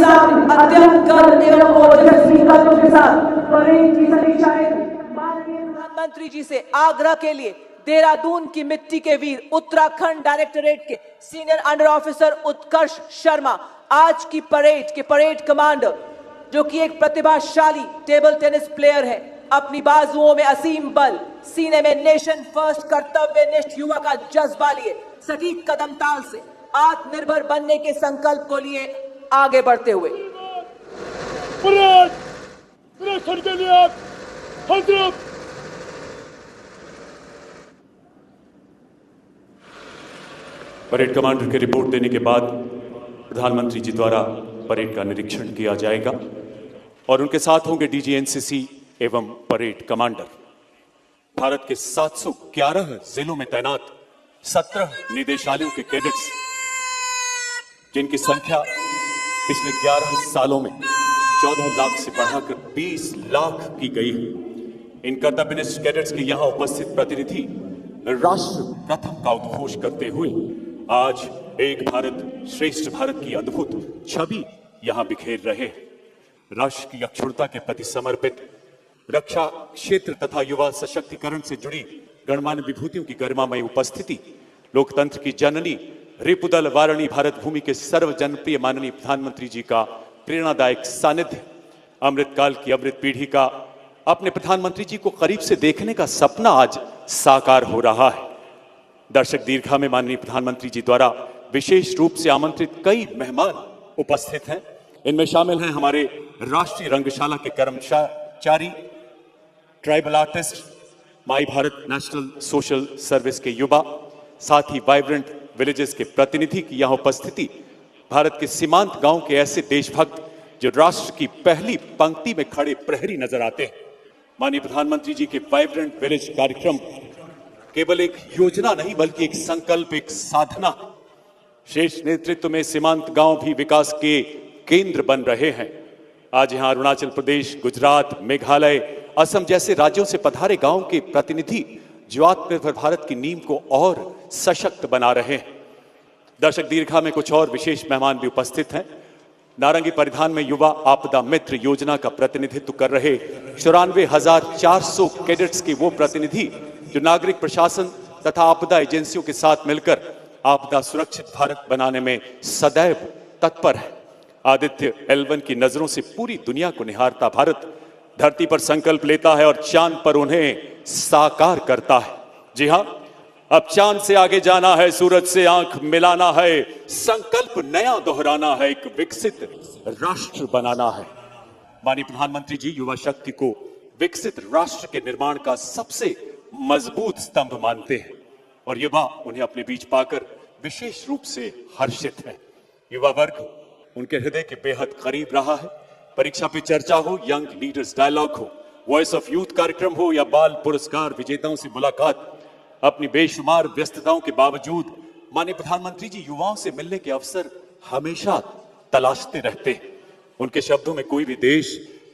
साथ अत्यंत गर्व एवं ओजस्वी कदमों के साथ परेड की समीक्षा माननीय प्रधानमंत्री जी से आग्रह के लिए देहरादून की मिट्टी के वीर उत्तराखंड डायरेक्टरेट के सीनियर अंडर ऑफिसर उत्कर्ष शर्मा आज की परेड के परेड कमांडर, जो कि एक प्रतिभाशाली टेबल टेनिस प्लेयर है, अपनी बाजुओं में असीम बल, सीने में नेशन फर्स्ट कर्तव्यनिष्ठ युवा का जज्बा लिए सटीक कदम ताल से आत्मनिर्भर बनने के संकल्प को लिए आगे बढ़ते हुए परेड कमांडर की रिपोर्ट देने के बाद प्रधानमंत्री जी द्वारा परेड का निरीक्षण किया जाएगा और उनके साथ होंगे डीजी एनसीसी एवं परेड कमांडर। भारत के 711 जिलों में तैनात 17 निदेशालयों के कैडेट्स, जिनकी संख्या पिछले 11 सालों में 14 लाख से बढ़ाकर 20 लाख की गई है। इन कर्तव्यनिष्ठ कैडेट्स के यहां उपस्थित प्रतिनिधि राष्ट्र प्रथम का उद्घोष करते हुए आज एक भारत श्रेष्ठ भारत की अद्भुत छवि यहां बिखेर रहे हैं। राष्ट्र की अक्षुण्णता के प्रति समर्पित रक्षा क्षेत्र तथा युवा सशक्तिकरण से जुड़ी गणमान्य विभूतियों की गरिमामय उपस्थिति, लोकतंत्र की जननी रिपुदल वारिणी भारत भूमि के सर्व जनप्रिय माननीय प्रधानमंत्री जी का प्रेरणादायक सानिध्य, अमृतकाल की अमृत पीढ़ी का अपने प्रधानमंत्री जी को करीब से देखने का सपना आज साकार हो रहा है। दर्शक दीर्घा में माननीय प्रधानमंत्री जी द्वारा विशेष रूप से आमंत्रित कई मेहमान उपस्थित हैं। इनमें शामिल हैं हमारे राष्ट्रीय रंगशाला के कर्मचारी, ट्राइबल आर्टिस्ट, माई भारत नेशनल सोशल सर्विस के युवा, साथ ही वाइब्रेंट विलेजेस के प्रतिनिधि की यहां उपस्थिति, भारत के सीमांत गांव के ऐसे देशभक्त जो राष्ट्र की पहली पंक्ति में खड़े प्रहरी नजर आते हैं। माननीय प्रधानमंत्री जी के वाइब्रेंट विलेज कार्यक्रम केवल एक योजना नहीं बल्कि एक संकल्प, एक साधना। शेष नेतृत्व में सीमांत गांव भी विकास के केंद्र बन रहे हैं। आज यहां अरुणाचल प्रदेश, गुजरात, मेघालय, असम जैसे राज्यों से पधारे गांव के प्रतिनिधि जो आत्मनिर्भर भारत की नींव को और सशक्त बना रहे हैं। दर्शक दीर्घा में कुछ और विशेष मेहमान भी उपस्थित हैं। नारंगी परिधान में युवा आपदा मित्र योजना का प्रतिनिधित्व कर रहे 94,400 कैडेट्स के वो प्रतिनिधि जो नागरिक प्रशासन तथा आपदा एजेंसियों के साथ मिलकर आपदा सुरक्षित भारत बनाने में सदैव तत्पर है। आदित्य L1 की नजरों से पूरी दुनिया को निहारता भारत धरती पर संकल्प लेता है और चांद पर उन्हें साकार करता है। जी हां, अब चांद से आगे जाना है, सूरज से आंख मिलाना है, संकल्प नया दोहराना है, एक विकसित राष्ट्र बनाना है। माननीय प्रधानमंत्री जी युवा शक्ति को विकसित राष्ट्र के निर्माण का सबसे मजबूत स्तंभ मानते हैं और युवा उन्हें अपने बीच पाकर विशेष रूप से हर्षित है। युवा वर्ग उनके हृदय के बेहद करीब रहा है। परीक्षा पे चर्चा हो, यंग लीडर्स डायलॉग हो, वॉइस ऑफ यूथ कार्यक्रम हो या बाल पुरस्कार विजेताओं से मुलाकात, अपनी बेशुमार व्यस्तताओं के बावजूद माननीय प्रधानमंत्री जी युवाओं से मिलने के अवसर हमेशा तलाशते रहते हैं। उनके शब्दों में कोई भी देश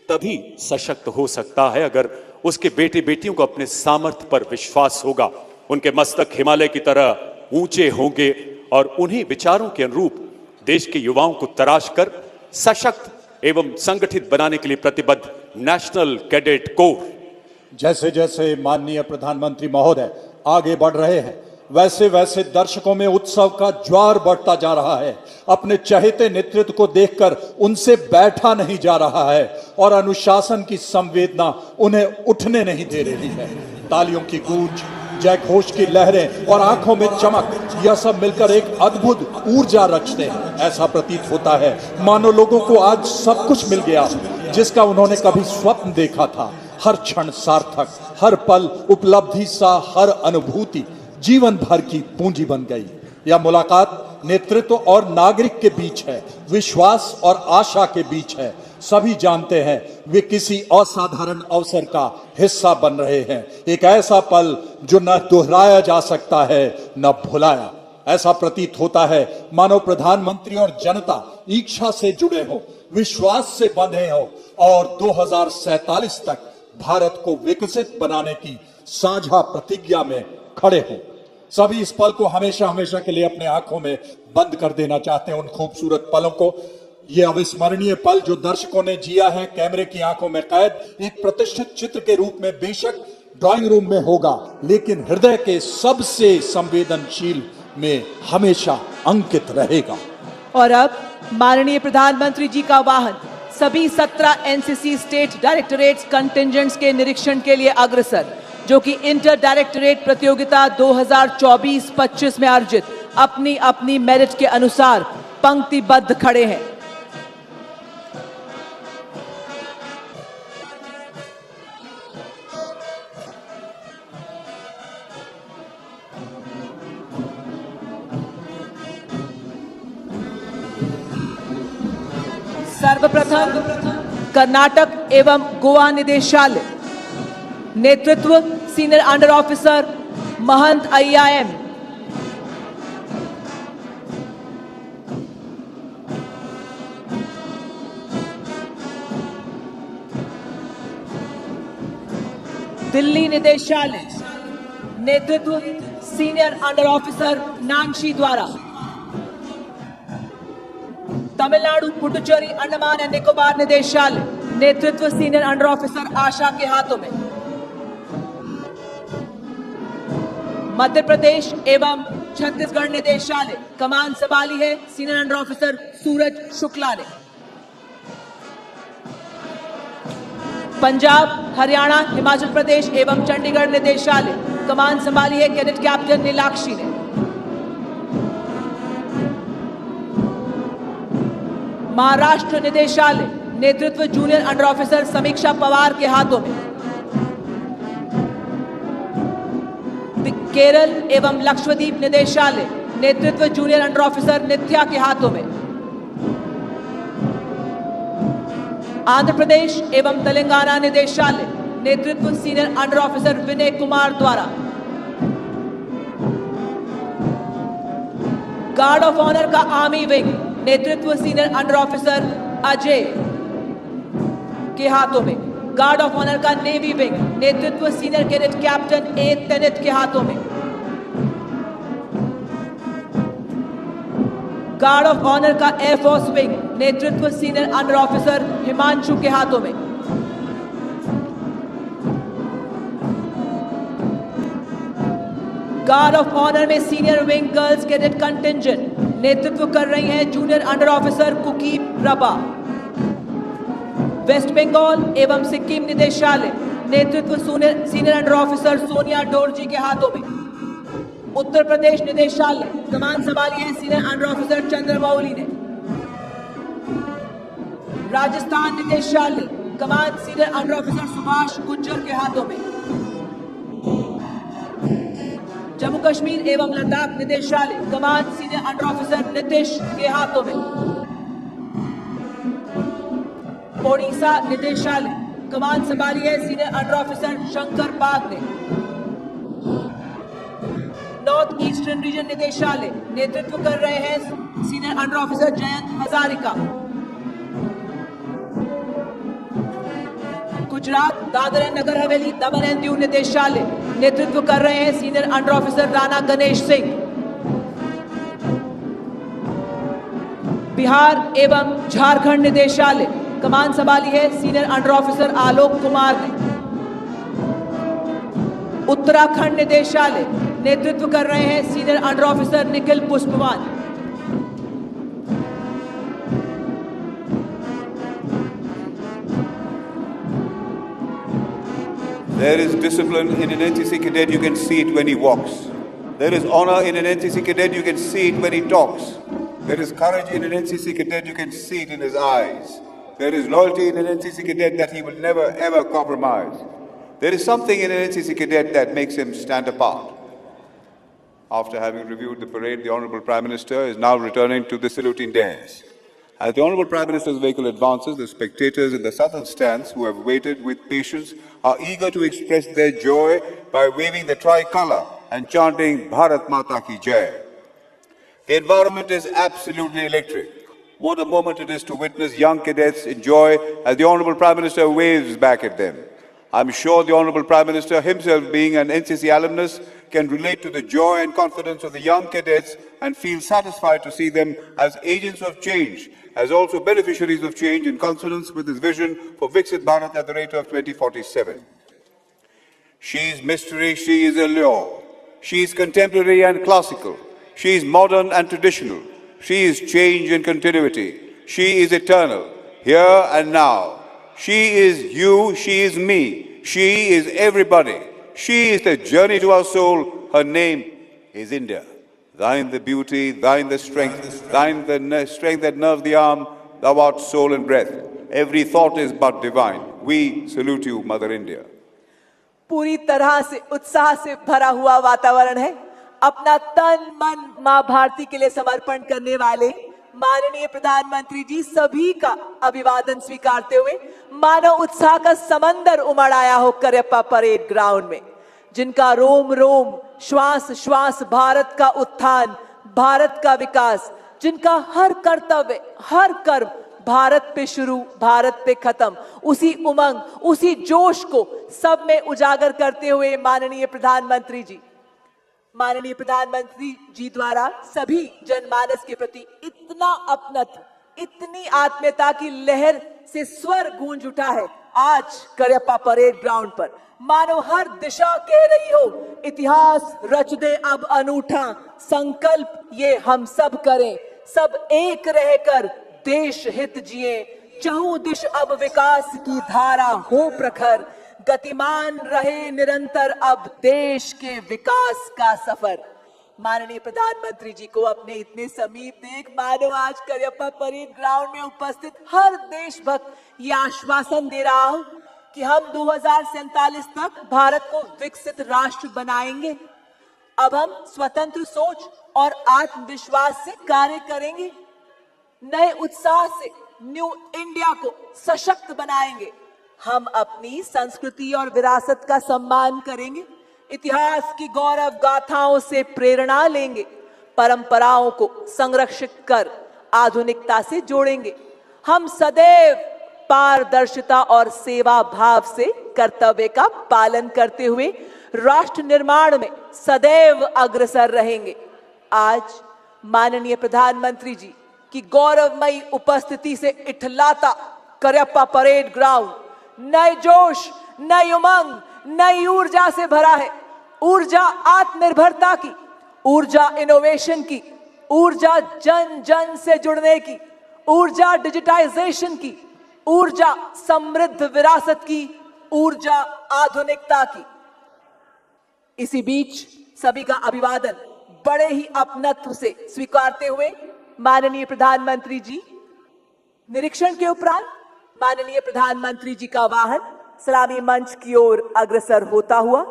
तभी सशक्त हो सकता है अगर उसके बेटे बेटियों को अपने सामर्थ्य पर विश्वास होगा। उनके मस्तक हिमालय की तरह ऊंचे होंगे और उन्हीं विचारों के अनुरूप देश के युवाओं को तराश कर सशक्त एवं संगठित बनाने के लिए प्रतिबद्ध नेशनल कैडेट कोर। जैसे जैसे माननीय प्रधानमंत्री महोदय आगे बढ़ रहे हैं, वैसे वैसे दर्शकों में उत्सव का ज्वार बढ़ता जा रहा है। अपने चहेते नेतृत्व को देखकर उनसे बैठा नहीं जा रहा है और अनुशासन की संवेदना उन्हें उठने नहीं दे रही है। तालियों की गूंज, जय घोष की लहरें और आंखों में चमक, यह सब मिलकर एक अद्भुत ऊर्जा रचते हैं। ऐसा प्रतीत होता है मानो लोगों को आज सब कुछ मिल गया जिसका उन्होंने कभी स्वप्न देखा था। हर क्षण सार्थक, हर पल उपलब्धि सा, हर अनुभूति जीवन भर की पूंजी बन गई। यह मुलाकात नेतृत्व और नागरिक के बीच है, विश्वास और आशा के बीच है। सभी जानते हैं वे किसी असाधारण अवसर का हिस्सा बन रहे हैं। एक ऐसा पल जो न दोहराया जा सकता है न भुलाया। ऐसा प्रतीत होता है मानो प्रधानमंत्री और जनता इच्छा से जुड़े हो, विश्वास से बंधे हो और 2047 तक भारत को विकसित बनाने की साझा प्रतिज्ञा में खड़े हो। सभी इस पल को हमेशा हमेशा के लिए अपने आंखों में बंद कर देना चाहते हैं, उन खूबसूरत पलों को। ये अविस्मरणीय पल जो दर्शकों ने जिया है कैमरे की आंखों में कैद एक प्रतिष्ठित चित्र के रूप में बेशक ड्राइंग रूम में होगा, लेकिन हृदय के सबसे संवेदनशील में हमेशा अंकित रहेगा। और अब माननीय प्रधानमंत्री जी का वाहन सभी 17 एनसीसी स्टेट डायरेक्टरेट्स कंटिजेंट्स के निरीक्षण के लिए अग्रसर, जो कि इंटर डायरेक्टरेट प्रतियोगिता 2024-25 में अर्जित अपनी अपनी मेरिट के अनुसार पंक्तिबद्ध खड़े हैं। सर्वप्रथम कर्नाटक एवं गोवा निदेशालय, नेतृत्व सीनियर अंडर ऑफिसर महंत IIM। दिल्ली निदेशालय, नेतृत्व सीनियर अंडर ऑफिसर नांशी द्वारा। तमिलनाडु पुडुचेरी अंडमान एंड निकोबार निदेशालय, नेतृत्व सीनियर अंडर ऑफिसर आशा के हाथों में। मध्य प्रदेश एवं छत्तीसगढ़ निदेशालय, कमान संभाली है सीनियर अंडर ऑफिसर सूरज शुक्ला ने। पंजाब, हरियाणा, हिमाचल प्रदेश एवं चंडीगढ़ निदेशालय, कमान संभाली है कैडेट कैप्टन नीलाक्षी ने। महाराष्ट्र निदेशालय, नेतृत्व जूनियर अंडर ऑफिसर समीक्षा पवार के हाथों में। केरल एवं लक्षद्वीप निदेशालय, नेतृत्व जूनियर अंडर ऑफिसर नित्या के हाथों में। आंध्र प्रदेश एवं तेलंगाना निदेशालय, नेतृत्व senior under officer Vinay Kumar द्वारा। गार्ड ऑफ ऑनर का आर्मी विंग, नेतृत्व सीनियर अंडर ऑफिसर अजय के हाथों में। गार्ड ऑफ ऑनर का नेवी विंग, नेतृत्व सीनियर कैडेट कैप्टन ए तेनित के हाथों में। गार्ड ऑफ ऑनर का एयरफोर्स विंग, नेतृत्व सीनियर अंडर ऑफिसर हिमांशु के हाथों में। गार्ड ऑफ ऑनर में senior wing girls cadet contingent, नेतृत्व कर रही हैं junior under officer cookie Prabha. Waste Bengal एवं सिक्किम निदेशालय, नेतृत्व senior under officer Sonia Dorji के हाथों में। उत्तर प्रदेश निदेशालय, कमान संभाली है सीनियर अंडर ऑफिसर चंद्रमौली ने। राजस्थान निदेशालय, कमान senior under officer Subhash Gujjar के हाथों में। जम्मू कश्मीर एवं लद्दाख निदेशालय, कमान सीनियर अंडर ऑफिसर नीतीश के हाथों में। ओडिशा निदेशालय, कमान संभाली है senior under officer Shankar Bag ने। नॉर्थ ईस्टर्न रीजन निदेशालय, नेतृत्व कर रहे हैं senior under officer Jayant Hazarika. Gujarat Dadra and Nagar Haveli Daman and Diu निदेशालय, नेतृत्व कर रहे हैं senior under officer Rana Ganesh Singh. Bihar एवं झारखंड निदेशालय, कमान संभाली है senior under officer Alok Kumar ने। उत्तराखंड निदेशालय, नेतृत्व कर रहे हैं senior under officer Nikhil पुष्पवान। There is discipline in an NCC cadet, you can see it when he walks. There is honor in an NCC cadet, you can see it when he talks. There is courage in an NCC cadet, you can see it in his eyes. There is loyalty in an NCC cadet that he will never ever compromise. There is something in an NCC cadet that makes him stand apart. After having reviewed the parade, the Honourable Prime Minister is now returning to the saluting dais. As the Honourable Prime Minister's vehicle advances, the spectators in the southern stands who have waited with patience are eager to express their joy by waving the tricolour and chanting Bharat Mata Ki Jai. The environment is absolutely electric. What a moment it is to witness young cadets enjoy as the Honourable Prime Minister waves back at them. I'm sure the Honorable Prime Minister himself, being an NCC alumnus, can relate to the joy and confidence of the young cadets and feel satisfied to see them as agents of change, as also beneficiaries of change in consonance with his vision for Viksit Bharat at the rate of 2047. She is mystery, she is allure. She is contemporary and classical. She is modern and traditional. She is change and continuity. She is eternal, here and now. She is you, she is me. She is everybody. She is the journey to our soul. Her name is India. Thine the beauty, thine the strength, thine the strength that nerves the arm, thou art soul and breath. Every thought is but divine. We salute you, Mother India. पूरी तरह से उत्साह से भरा हुआ वातावरण है। अपना तन मन मां भारती के लिए समर्पण करने वाले माननीय प्रधानमंत्री जी सभी का अभिवादन स्वीकारते हुए मानव उत्साह का समंदर उमड़ आया हो करियप्पा परेड ग्राउंड में, जिनका रोम रोम श्वास श्वास भारत का उत्थान, भारत का विकास, जिनका हर कर्तव्य हर कर्म भारत पे शुरू भारत पे खत्म, उसी उमंग उसी जोश को सब में उजागर करते हुए माननीय प्रधानमंत्री जी द्वारा सभी जनमानस के प्रति इतना अपनत्व, इतनी आत्मीयता की लहर से स्वर गूंज उठा है आज करियप्पा परेड ग्राउंड पर। मानो हर दिशा कह रही हो, इतिहास रच दे अब अनूठा, संकल्प ये हम सब करें, सब एक रहकर देश हित जिए, चहुं दिश अब विकास की धारा हो प्रखर, गतिमान रहे निरंतर अब देश के विकास का सफर। माननीय प्रधानमंत्री जी को अपने इतने समीप देख मानो आज करियप्पा परेड ग्राउंड में उपस्थित हर देशभक्त ये आश्वासन दे रहा हो कि हम 2047 तक भारत को विकसित राष्ट्र बनाएंगे। अब हम स्वतंत्र सोच और आत्मविश्वास से कार्य करेंगे, नए उत्साह से न्यू इंडिया को सशक्त बनाएंगे। हम अपनी संस्कृति और विरासत का सम्मान करेंगे, इतिहास की गौरव गाथाओं से प्रेरणा लेंगे, परंपराओं को संरक्षित कर आधुनिकता से जोड़ेंगे। हम सदैव पारदर्शिता और सेवा भाव से कर्तव्य का पालन करते हुए राष्ट्र निर्माण में सदैव अग्रसर रहेंगे। आज माननीय प्रधानमंत्री जी की गौरवमयी उपस्थिति से इठलाता करियप्पा परेड ग्राउंड नए जोश, नई उमंग, नई ऊर्जा से भरा है। ऊर्जा आत्मनिर्भरता की, ऊर्जा इनोवेशन की, ऊर्जा जन जन से जुड़ने की, ऊर्जा डिजिटाइजेशन की, ऊर्जा समृद्ध विरासत की, ऊर्जा आधुनिकता की। इसी बीच सभी का अभिवादन बड़े ही अपनत्व से स्वीकारते हुए माननीय प्रधानमंत्री जी निरीक्षण के उपरांत माननीय प्रधानमंत्री जी का वाहन सलामी मंच की ओर अग्रसर होता हुआ।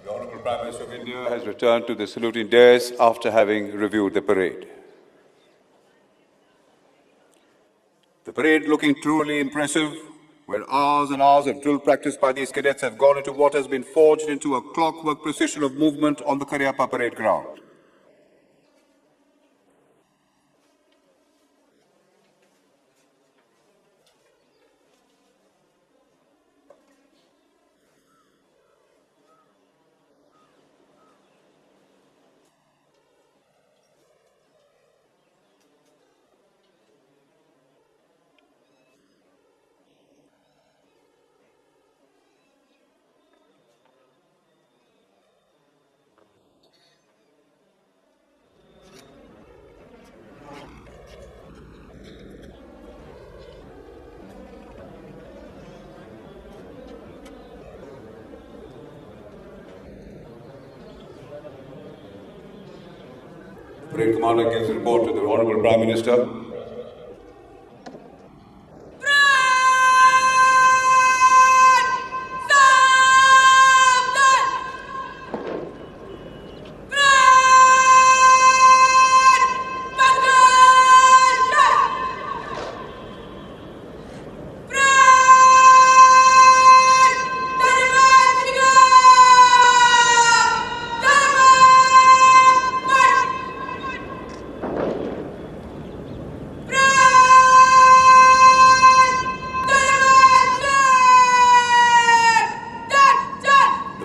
The Honorable Prime Minister of India has returned to the saluting dais after having reviewed the parade. The parade looking truly impressive, where hours and hours of drill practice by these cadets have gone into what has been forged into a clockwork precision of movement on the Kariappa parade ground. Parade Commander gives a report to the Honorable Prime Minister.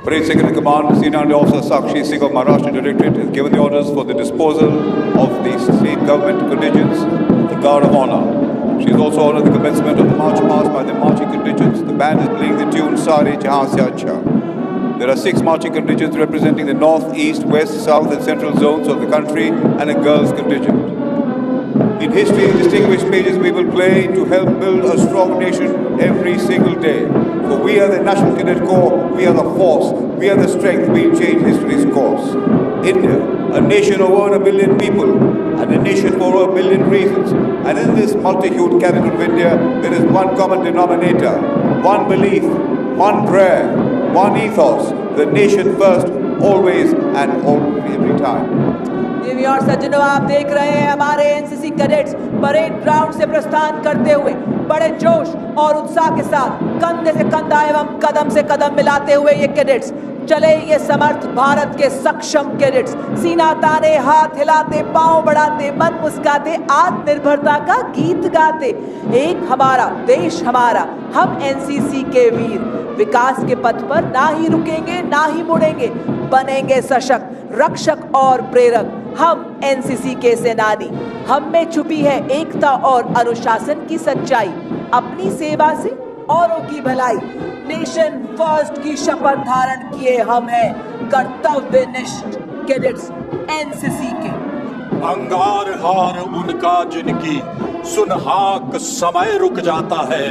The Parade Second in Command, Senior Under Officer Sakshi Singh of Maharashtra Directorate, has given the orders for the disposal of the state government contingents, the Guard of Honor. She has also ordered the commencement of the march past by the marching contingents. The band is playing the tune Sare Jahan Se Acha. There are 6 marching contingents representing the north, east, west, south and central zones of the country and a girls contingent. In history, distinguished pages we will play to help build a strong nation every single day. For we are the National Cadet Corps, we are the force, we are the strength, we change history's course. India, a nation of over 1 billion people, and a nation for over 1 billion reasons. And in this multi-hued capital of India, there is one common denominator, one belief, one prayer, one ethos, the nation first, always and every time. देवी और सज्जनों, आप देख रहे हैं हमारे NCC cadets parade ground से प्रस्थान करते हुए बड़े जोश और उत्साह के साथ कंधे से कंधा एवं कदम से कदम मिलाते हुए ये कैडेट्स चले। ये समर्थ भारत के सक्षम कैडेट्स सीना ताने, हाथ हिलाते, पांव बढ़ाते, मन मुस्काते, आत्मनिर्भरता का गीत गाते। एक हमारा देश हमारा, हम एनसीसी के वीर विकास के पथ पर ना ही रुकेंगे ना ही मुड़ेंगे, बनेंगे सशक्त रक्षक और प्रेरक। हम एनसीसी के सेनानी, हम में छुपी है एकता और अनुशासन की सच्चाई। अपनी सेवा से औरों की भलाई, नेशन फर्स्ट की शपथ धारण किए हम हैं कर्तव्यनिष्ठ कैडेट्स एनसीसी के। अंगार हार उनका जिनकी सुनहाक समय रुक जाता है,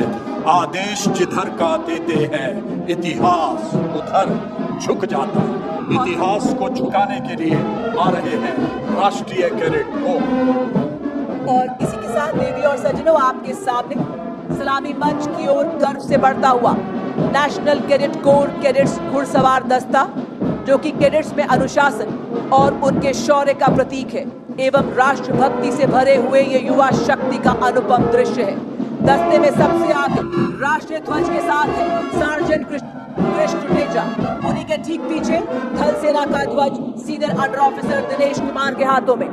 आदेश जिधर का देते हैं इतिहास उधर झुक जाता है। इतिहास को झुकाने के लिए आ रहे हैं राष्ट्रीय कैडेट कोर। और इसी के साथ देवी और सज्जनों, आपके सामने सलामी मंच की ओर गर्व से बढ़ता हुआ नेशनल कैडेट कोर कैडेट्स घुड़सवार दस्ता, जो कि कैडेट्स में अनुशासन और उनके शौर्य का प्रतीक है एवं राष्ट्रभक्ति से भरे हुए ये युवा शक्ति का अनुपम दृश्य है। दस्ते में सबसे आगे राष्ट्रीय ध्वज के साथ है सार्जेंट कृष्ण टुटेजा। उन्हीं के ठीक पीछे थल सेना का ध्वज senior under officer Dinesh Kumar के हाथों में,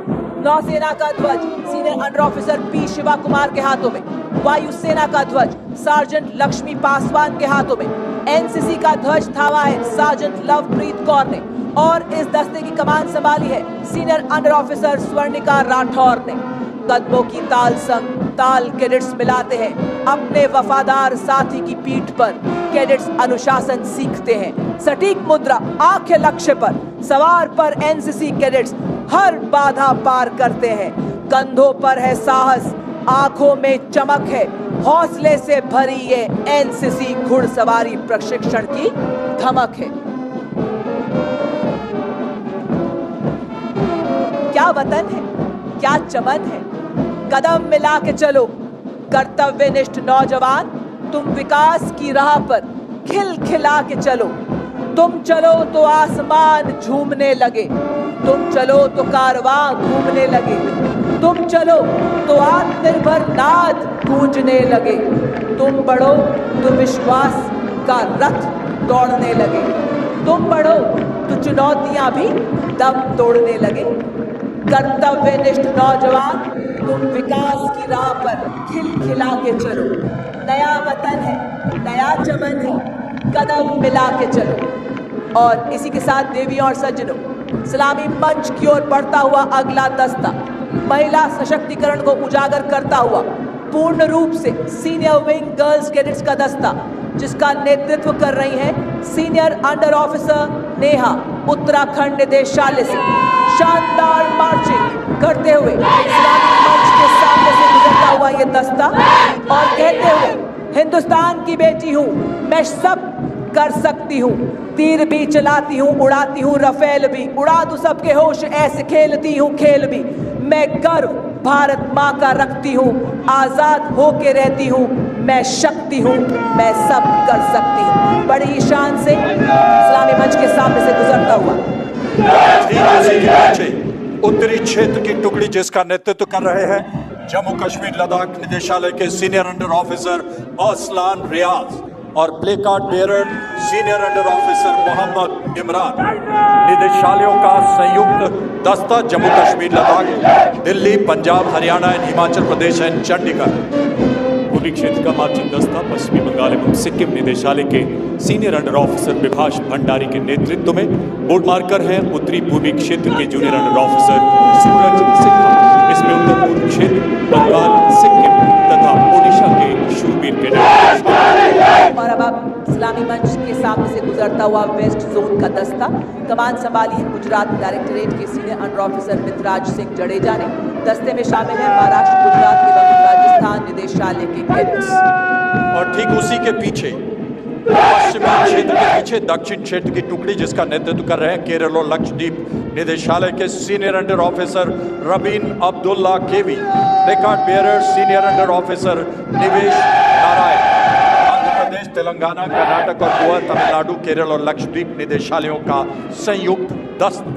नौसेना का ध्वज senior under officer P Shiva Kumar के हाथों में, वायुसेना का ध्वज सार्जेंट लक्ष्मी पासवान के हाथों में, एनसीसी का ध्वज थामा है सार्जेंट लवप्रीत कौर ने और इस दस्ते की कमान संभाली है senior under officer Swarnika Rathore ने। कदमों की ताल संग ताल कैडेट्स मिलाते हैं, अपने वफादार साथी की पीठ पर कैडेट्स अनुशासन सीखते हैं। सटीक मुद्रा, आंखें लक्ष्य पर, सवार पर एनसीसी कैडेट्स हर बाधा पार करते हैं। कंधों पर है साहस, आंखों में चमक है, हौसले से भरी ये एनसीसी घुड़सवारी प्रशिक्षण की धमक है। क्या वतन है, क्या चमन है, कदम मिला के चलो कर्तव्यनिष्ठ नौजवान, तुम विकास की राह पर खिल खिला के चलो। तुम चलो तो आसमान झूमने लगे, तुम चलो तो कारवां घूमने लगे, तुम चलो तो आत्मनिर्भर नाद गूंजने लगे, तुम बढ़ो तो विश्वास का रथ दौड़ने लगे, तुम बढ़ो तो चुनौतियां भी दम तोड़ने लगे। कर्तव्यनिष्ठ नौजवान, तुम विकास की राह पर खिल खिला के चलो। नया वतन है, नया चमन है, कदम मिला के चलो। और इसी के साथ देवी और सज्जनों, सलामी मंच की ओर बढ़ता हुआ अगला दस्ता महिला सशक्तिकरण को उजागर करता हुआ पूर्ण रूप से सीनियर विंग गर्ल्स कैडेट्स का दस्ता, जिसका नेतृत्व कर रही है senior under officer Neha, Uttarakhand निदेशालय से शानदार मार्चिंग करते हुए सलामी मंच के सामने से गुजरता हुआ ये दस्ता और कहते हुए, हिंदुस्तान की बेटी हूँ मैं, सब कर सकती हूँ, तीर भी चलाती हूँ, उड़ाती हूँ रफेल भी, उड़ा दूं सबके होश ऐसे खेलती हूँ खेल भी, मैं गर्व भारत माँ का रखती हूँ, आजाद होके रहती हूँ, मैं शक्ति हूँ, मैं सब कर सकती हूँ। बड़ी शान से सलामी मंच के सामने से गुजरता हुआ उत्तरी क्षेत्र की टुकड़ी जिसका नेतृत्व कर रहे हैं जम्मू कश्मीर लद्दाख निदेशालय के senior under officer Aslan Riyaz और placard bearer senior under officer Mohammad Imran. निदेशालयों का संयुक्त दस्ता जम्मू कश्मीर लद्दाख, दिल्ली, पंजाब, हरियाणा एंड हिमाचल प्रदेश एंड चंडीगढ़। पूर्वी क्षेत्र का मार्चिंग दस्ता पश्चिमी बंगाल एवं सिक्किम निदेशालय के senior under officer Vibhash Bhandari के नेतृत्व में बोर्ड मार्कर हैं उत्तरी पूर्वी क्षेत्र के जूनियर अंडर ऑफिसर सूरज सिन्हा। इसमें उत्तर पूर्व क्षेत्र, बंगाल, सिक्किम तथा ओडिशा के शूरवीर कैडेट। और अब आप इस्लामी मंच के सामने से गुजरता हुआ वेस्ट जोन का दस्ता कमान संभाली है गुजरात डायरेक्टरेट के senior under officer Mitraj Singh Jadeja ने। दस्ते में शामिल है महाराष्ट्र, गुजरात एवं राजस्थान निदेशालय के कैडेट्स। और ठीक उसी के पीछे पश्चिमी क्षेत्र के पीछे दक्षिण क्षेत्र की टुकड़ी जिसका नेतृत्व कर रहे हैं केरल और लक्षद्वीप निदेशालय के senior under officer Rabeen Abdulla KV, record bearer senior under officer Nivesh Narayan. Andhra Pradesh, Telangana, Karnataka और गोवा, तमिलनाडु, केरल और लक्षद्वीप निदेशालयों का संयुक्त दस्ता।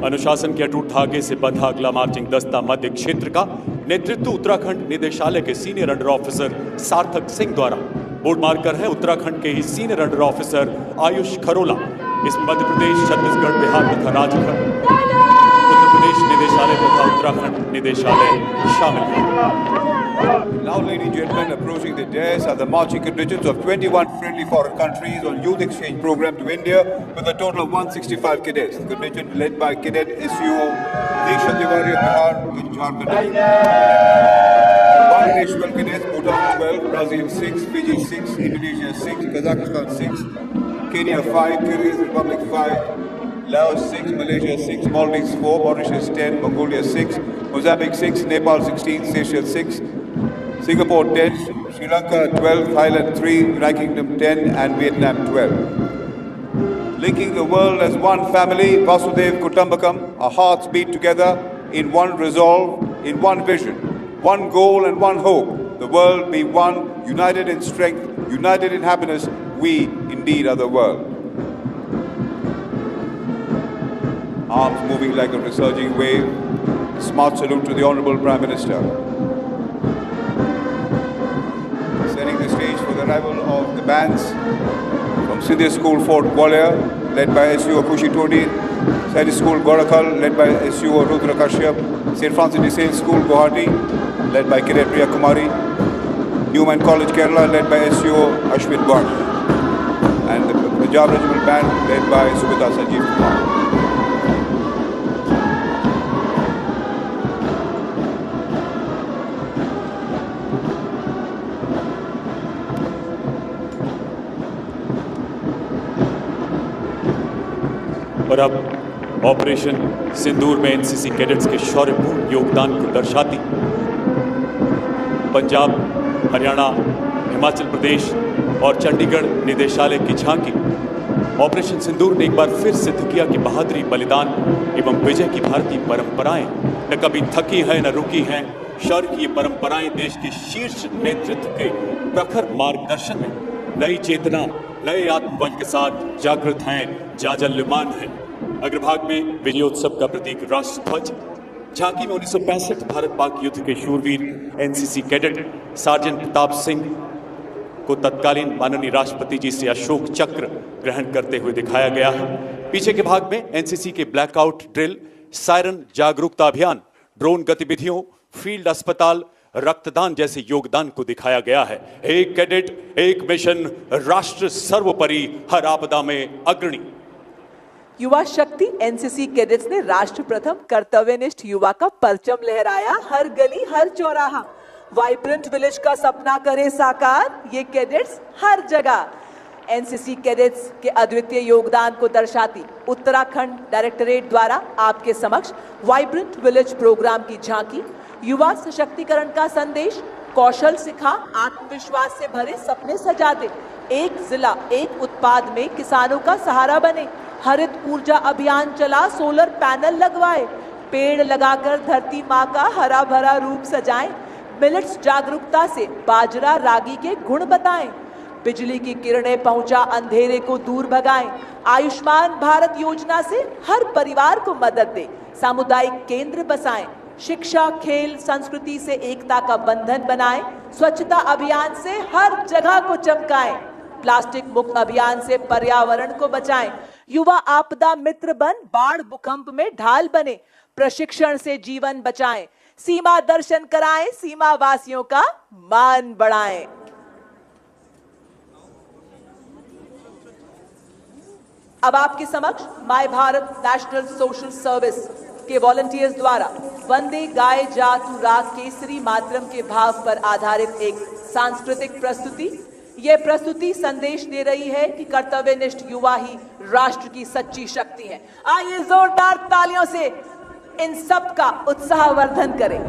अनुशासन के अटूट धागे से बंधा अगला मार्चिंग दस्ता मध्य क्षेत्र का नेतृत्व उत्तराखंड निदेशालय के सीनियर अंडर ऑफिसर सार्थक सिंह द्वारा। बोर्ड मार्कर है उत्तराखंड के ही senior under officer Ayush Kharola. इसमें मध्य प्रदेश, छत्तीसगढ़, बिहार तथा झारखंड, उत्तर प्रदेश निदेशालय तथा उत्तराखंड निदेशालय शामिल है। Now, ladies and gentlemen, approaching the dais are the marching contingents of 21 friendly foreign countries on youth exchange program to India with a total of 165 cadets. The contingent led by Cadet SUO Deksha Tiwari of Bihar in Jharkhand. Bangladesh cadets, Bhutan 12, Brazil 6, Fiji 6, Indonesia 6, Kazakhstan 6, Kenya 5, Kyrgyz Republic 5, Laos 6, Malaysia 6, Maldives 4, Mauritius 10, Mongolia 6, Mozambique 6, Nepal 16, Seychelles 6, Singapore 10, Sri Lanka 12, Thailand 3, United Kingdom 10 and Vietnam 12. Linking the world as one family, Vasudev Kutumbakam, our hearts beat together in one resolve, in one vision, one goal and one hope. The world be one, united in strength, united in happiness, we indeed are the world. Arms moving like a resurging wave, smart salute to the Honorable Prime Minister. Setting the stage for the arrival of the bands from Sindhya School Fort Gwalior, led by SUO Kushi Todi, Science School Gorakhal, led by SUO Rudra Kashyap, St. Francis de Sales School Guwahati, led by Cadet Priya Kumari, Newman College Kerala, led by SUO Ashwin Bhatt, and the Punjab Regiment Band, led by Subhita Sanjeev Kumar. और अब operation सिंदूर में NCC cadets के शौर्यपूर्ण योगदान को दर्शाती पंजाब, हरियाणा, हिमाचल प्रदेश और चंडीगढ़ निदेशालय की झांकी। ऑपरेशन सिंदूर ने एक बार फिर सिद्ध किया कि बहादुरी, बलिदान एवं विजय की भारतीय परंपराएं न कभी थकी हैं न रुकी हैं। शौर्य की ये परंपराएं देश के शीर्ष नेतृत्व के प्रखर मार्गदर्शन में नई चेतना, नए आत्मबल के साथ जागृत हैं, जाजल्यमान हैं। अग्रभाग में विजयोत्सव का प्रतीक राष्ट्र ध्वज, झांकी में 1965 भारत पाक युद्ध के शूरवीर NCC cadet sergeant Pratap Singh को तत्कालीन माननीय राष्ट्रपति जी से अशोक चक्र ग्रहण करते हुए दिखाया गया है। पीछे के भाग में एनसीसी के ब्लैकआउट ड्रिल, सायरन जागरूकता अभियान, ड्रोन गतिविधियों, फील्ड अस्पताल, रक्तदान जैसे योगदान को दिखाया गया है। एक कैडेट, एक मिशन, राष्ट्र सर्वोपरि, हर आपदा में अग्रणी। युवा शक्ति एनसीसी कैडेट्स ने राष्ट्र प्रथम कर्तव्यनिष्ठ युवा का परचम लहराया। हर गली, हर चौराहा, वाइब्रेंट विलेज का सपना करे साकार। ये कैडेट्स हर जगह। एनसीसी कैडेट्स के अद्वितीय योगदान को दर्शाती उत्तराखंड डायरेक्टरेट द्वारा आपके समक्ष वाइब्रेंट विलेज प्रोग्राम की झांकी। युवा सशक्तिकरण का संदेश, कौशल सिखा, आत्मविश्वास से भरे सपने सजा दे। एक जिला, एक उत्पाद में किसानों का सहारा बने। हरित ऊर्जा अभियान चला, सोलर पैनल लगवाए। पेड़ लगाकर धरती माँ का हरा भरा रूप सजाएं। मिलेट्स जागरूकता से बाजरा, रागी के गुण बताएं। बिजली की किरणें पहुंचा, अंधेरे को दूर भगाएं। आयुष्मान भारत योजना से हर परिवार को मदद दे। सामुदायिक केंद्र बसाएं। शिक्षा, खेल, संस्कृति से एकता का बंधन बनाएं। स्वच्छता अभियान से हर जगह को चमकाएं। प्लास्टिक मुक्त अभियान से पर्यावरण को बचाएं। युवा आपदा मित्र बन बाढ़ भूकंप में ढाल बने। प्रशिक्षण से जीवन बचाएं। सीमा दर्शन कराएं, सीमा वासियों का मान बढ़ाएं। अब आपके समक्ष my Bharat national social service के वॉलंटियर्स द्वारा वंदे गाए जा तू राग केसरी मातरम के भाव पर आधारित एक सांस्कृतिक प्रस्तुति। यह प्रस्तुति संदेश दे रही है कि कर्तव्यनिष्ठ युवा ही राष्ट्र की सच्ची शक्ति है। आइए जोरदार तालियों से इन सब का उत्साहवर्धन करें।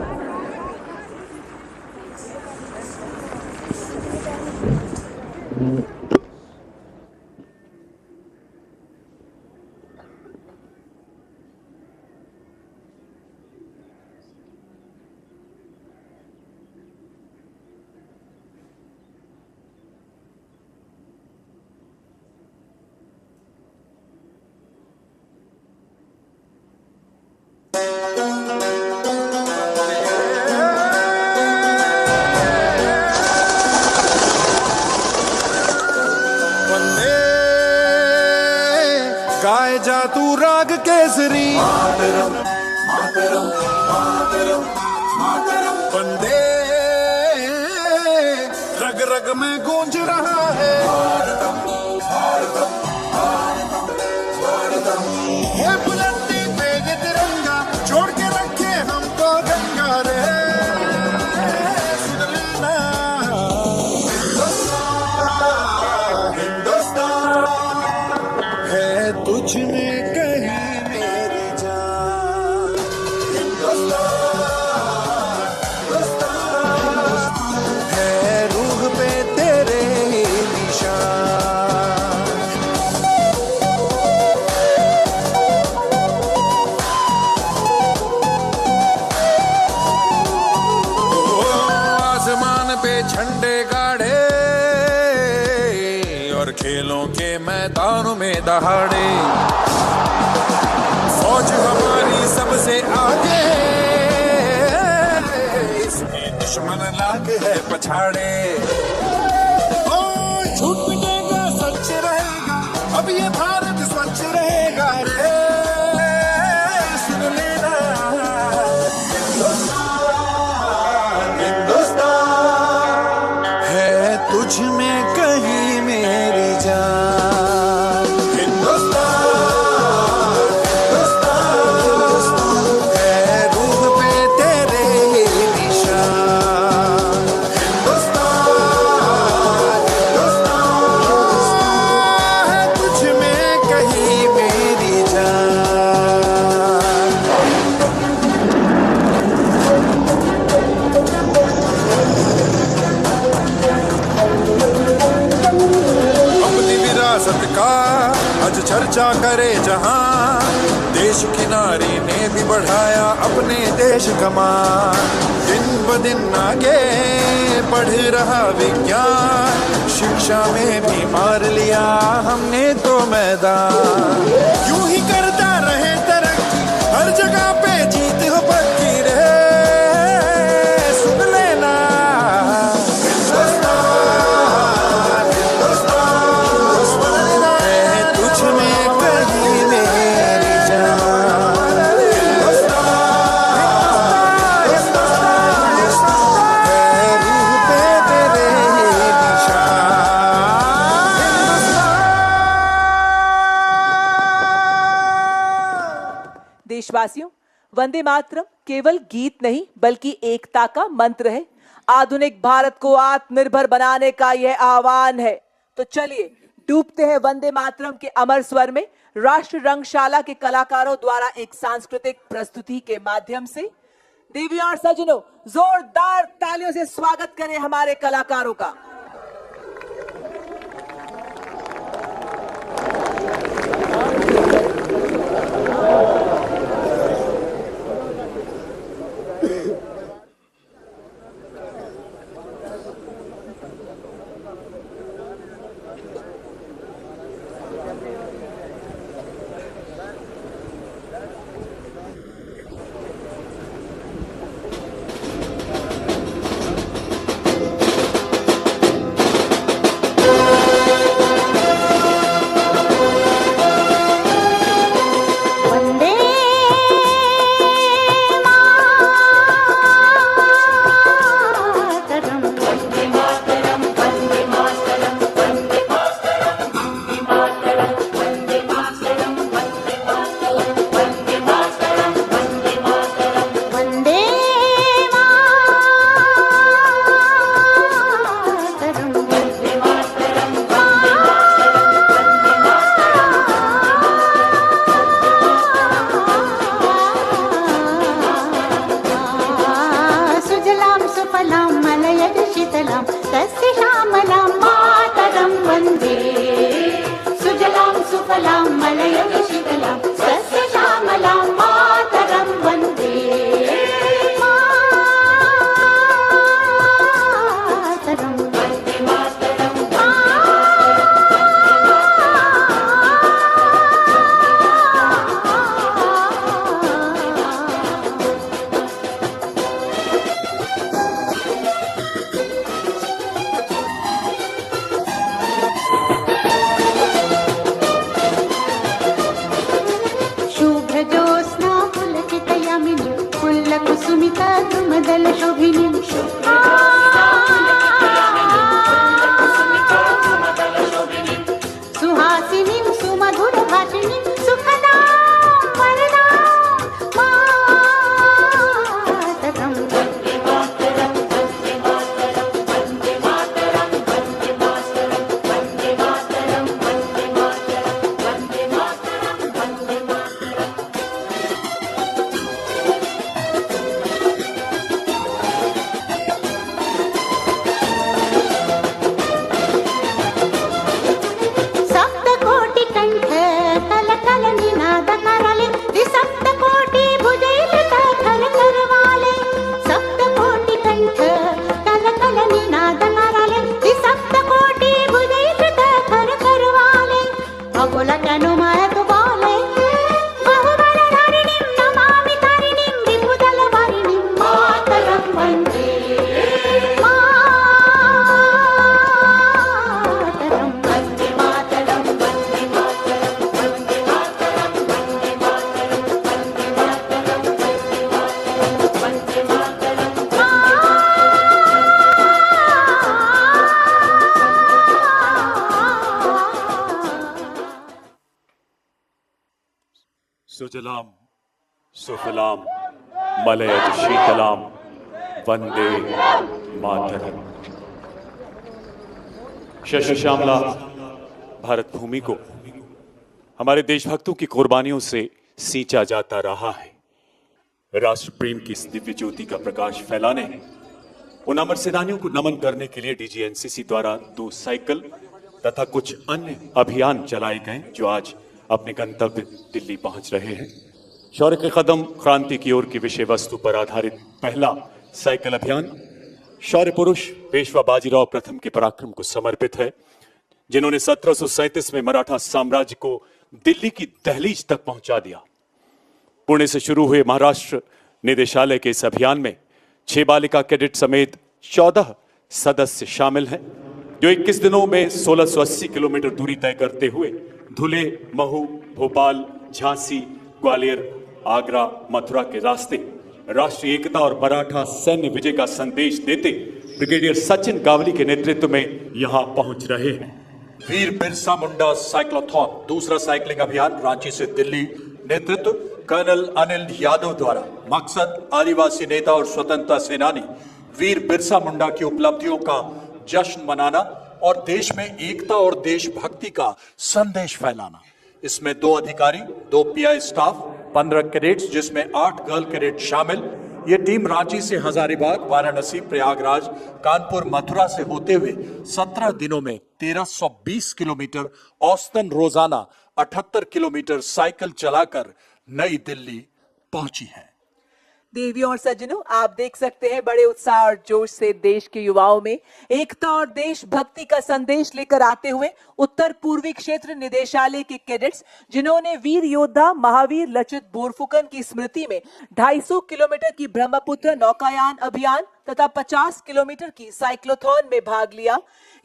गाए जा तू राग केसरी वंदे रग रग में गूंज रहा है ये बुलंदी पे ये तिरंगा छोड़ के रखे हमको गंगा रे सुन लेना हिंदुस्तान है तुझ में कहीं मेरी जान हिंदुस्तान है रूह पे तेरे निशान। आसमान पे झंडे गाड़े और खेलों के मैदानों में दहाड़े फौज हमारी सबसे आगे इसमें दुश्मन लाग है पछाड़े ओ झूठ मिटेगा सच रहेगा अब ये भारत स्वच्छ रहेगा रे सुन लेना हिंदुस्तान है तुझ में कहीं मेरी जान हिंदुस्तान है रूह पे तेरे निशान हिंदुस्तान है तुझ में कहीं मेरी जान। अपनी विरासत का आज चर्चा करे जहां देश की नारी ने भी बढ़ाया अपने देश का मान दिन ब दिन आगे बढ़ रहा विज्ञान शिक्षा में भी मार लिया हमने तो मैदान यूं ही करता रहे तरक्की हर जगह पे जीत हो पक्की रे सुन लेना है तुझ में कहीं मेरी जान है रूह पे तेरे निशान। देशवासियों, वंदे मातरम केवल गीत नहीं बल्कि एकता का मंत्र है। आधुनिक भारत को आत्मनिर्भर बनाने का यह आह्वान है। तो चलिए डूबते हैं वंदे मातरम के अमर स्वर में राष्ट्र रंगशाला के कलाकारों द्वारा एक सांस्कृतिक प्रस्तुति के माध्यम से। देवी और सज्जनों, जोरदार तालियों से स्वागत करें हमारे कलाकारों का। सुफलां मलयज शीतलां सस्यश्यामलां मातरं वन्दे मातरं वन्दे मातरं शुभ्रजोत्स्ना पुलकितयामिनी पुल्लकुसुमिता द्रुमदलशोभिनीं सुहासिनीं सुमधुरभाषिणीं सुखदां वरदां मातरं वन्दे मातरं वन्दे मातरं वन्दे मातरं वन्दे मातरं वन्दे मातरं वन्दे मातरं वन्दे मातरं वन्दे मातरं सप्तकोटिकण्ठ कलकल निनाद करले द्विसप्तकोटि भुजैर्वृत कर करवाले सप्तकोटिकण्ठ कलकल निनाद करले द्विसप्तकोटि भुजैर्वृत कर करवाले अगुलकनुमत बोले बहुबलधारिणीं नमामि तारिणीं विपुदलवारिणीं मातरं वन्दे मातरं वन्दे मातरं वन्दे मातरं वन्दे मातरं वन्दे मातरं वन्दे मातरं वन्दे मातरं सुजलाम सुफलाम मलयज शीतलाम वंदे मातरम। शस्त्र श्यामला भारत भूमि को हमारे देशभक्तों की कुर्बानियों से सींचा जाता रहा है। राष्ट्र प्रेम की इस दिव्य ज्योति का प्रकाश फैलाने उन अमर सेनानियों को नमन करने के लिए डीजी एनसीसी द्वारा 2 साइकिल तथा कुछ अन्य अभियान चलाए गए जो आज अपने गंतव्य दिल्ली पहुंच रहे हैं। शौर्य के कदम क्रांति की ओर की विषय वस्तु पर आधारित पहला साइकिल अभियान शौर्य पुरुष पेशवा बाजीराव प्रथम के पराक्रम को समर्पित है, जिन्होंने 1737 में मराठा साम्राज्य को दिल्ली की दहलीज तक पहुंचा दिया। पुणे से शुरू हुए महाराष्ट्र निदेशालय के इस अभियान में 6 बालिका कैडेट समेत 14 सदस्य शामिल हैं, जो 21 दिनों में 1680 किलोमीटर दूरी तय करते हुए धुले, महू, भोपाल, झांसी, ग्वालियर, आगरा, मथुरा के रास्ते राष्ट्रीय एकता और मराठा सैन्य विजय का संदेश देते ब्रिगेडियर सचिन गावली के नेतृत्व में यहां पहुंच रहे हैं। वीर बिरसा मुंडा साइक्लोथॉन दूसरा साइकिलिंग अभियान रांची से दिल्ली, नेतृत्व कर्नल अनिल यादव द्वारा। मकसद आदिवासी नेता और स्वतंत्रता सेनानी वीर बिरसा मुंडा की उपलब्धियों का जश्न मनाना और देश में एकता और देशभक्ति का संदेश फैलाना। इसमें 2 अधिकारी, 2 पीआई स्टाफ, 15 कैडेट्स जिसमें 8 गर्ल कैडेट शामिल। ये टीम रांची से हजारीबाग, वाराणसी, प्रयागराज, कानपुर, मथुरा से होते हुए 17 दिनों में 1320 किलोमीटर औसतन रोजाना 78 किलोमीटर साइकिल चलाकर नई दिल्ली पहुंची है। देवियों और सज्जनों, आप देख सकते हैं बड़े उत्साह और जोश से देश के युवाओं में एकता और देशभक्ति का संदेश लेकर आते हुए उत्तर पूर्वी क्षेत्र निदेशालय के कैडेट्स, जिन्होंने वीर योद्धा महावीर लचित बोरफुकन की स्मृति में 250 किलोमीटर की ब्रह्मपुत्र नौकायान अभियान तथा 50 किलोमीटर की साइक्लोथॉन में भाग लिया।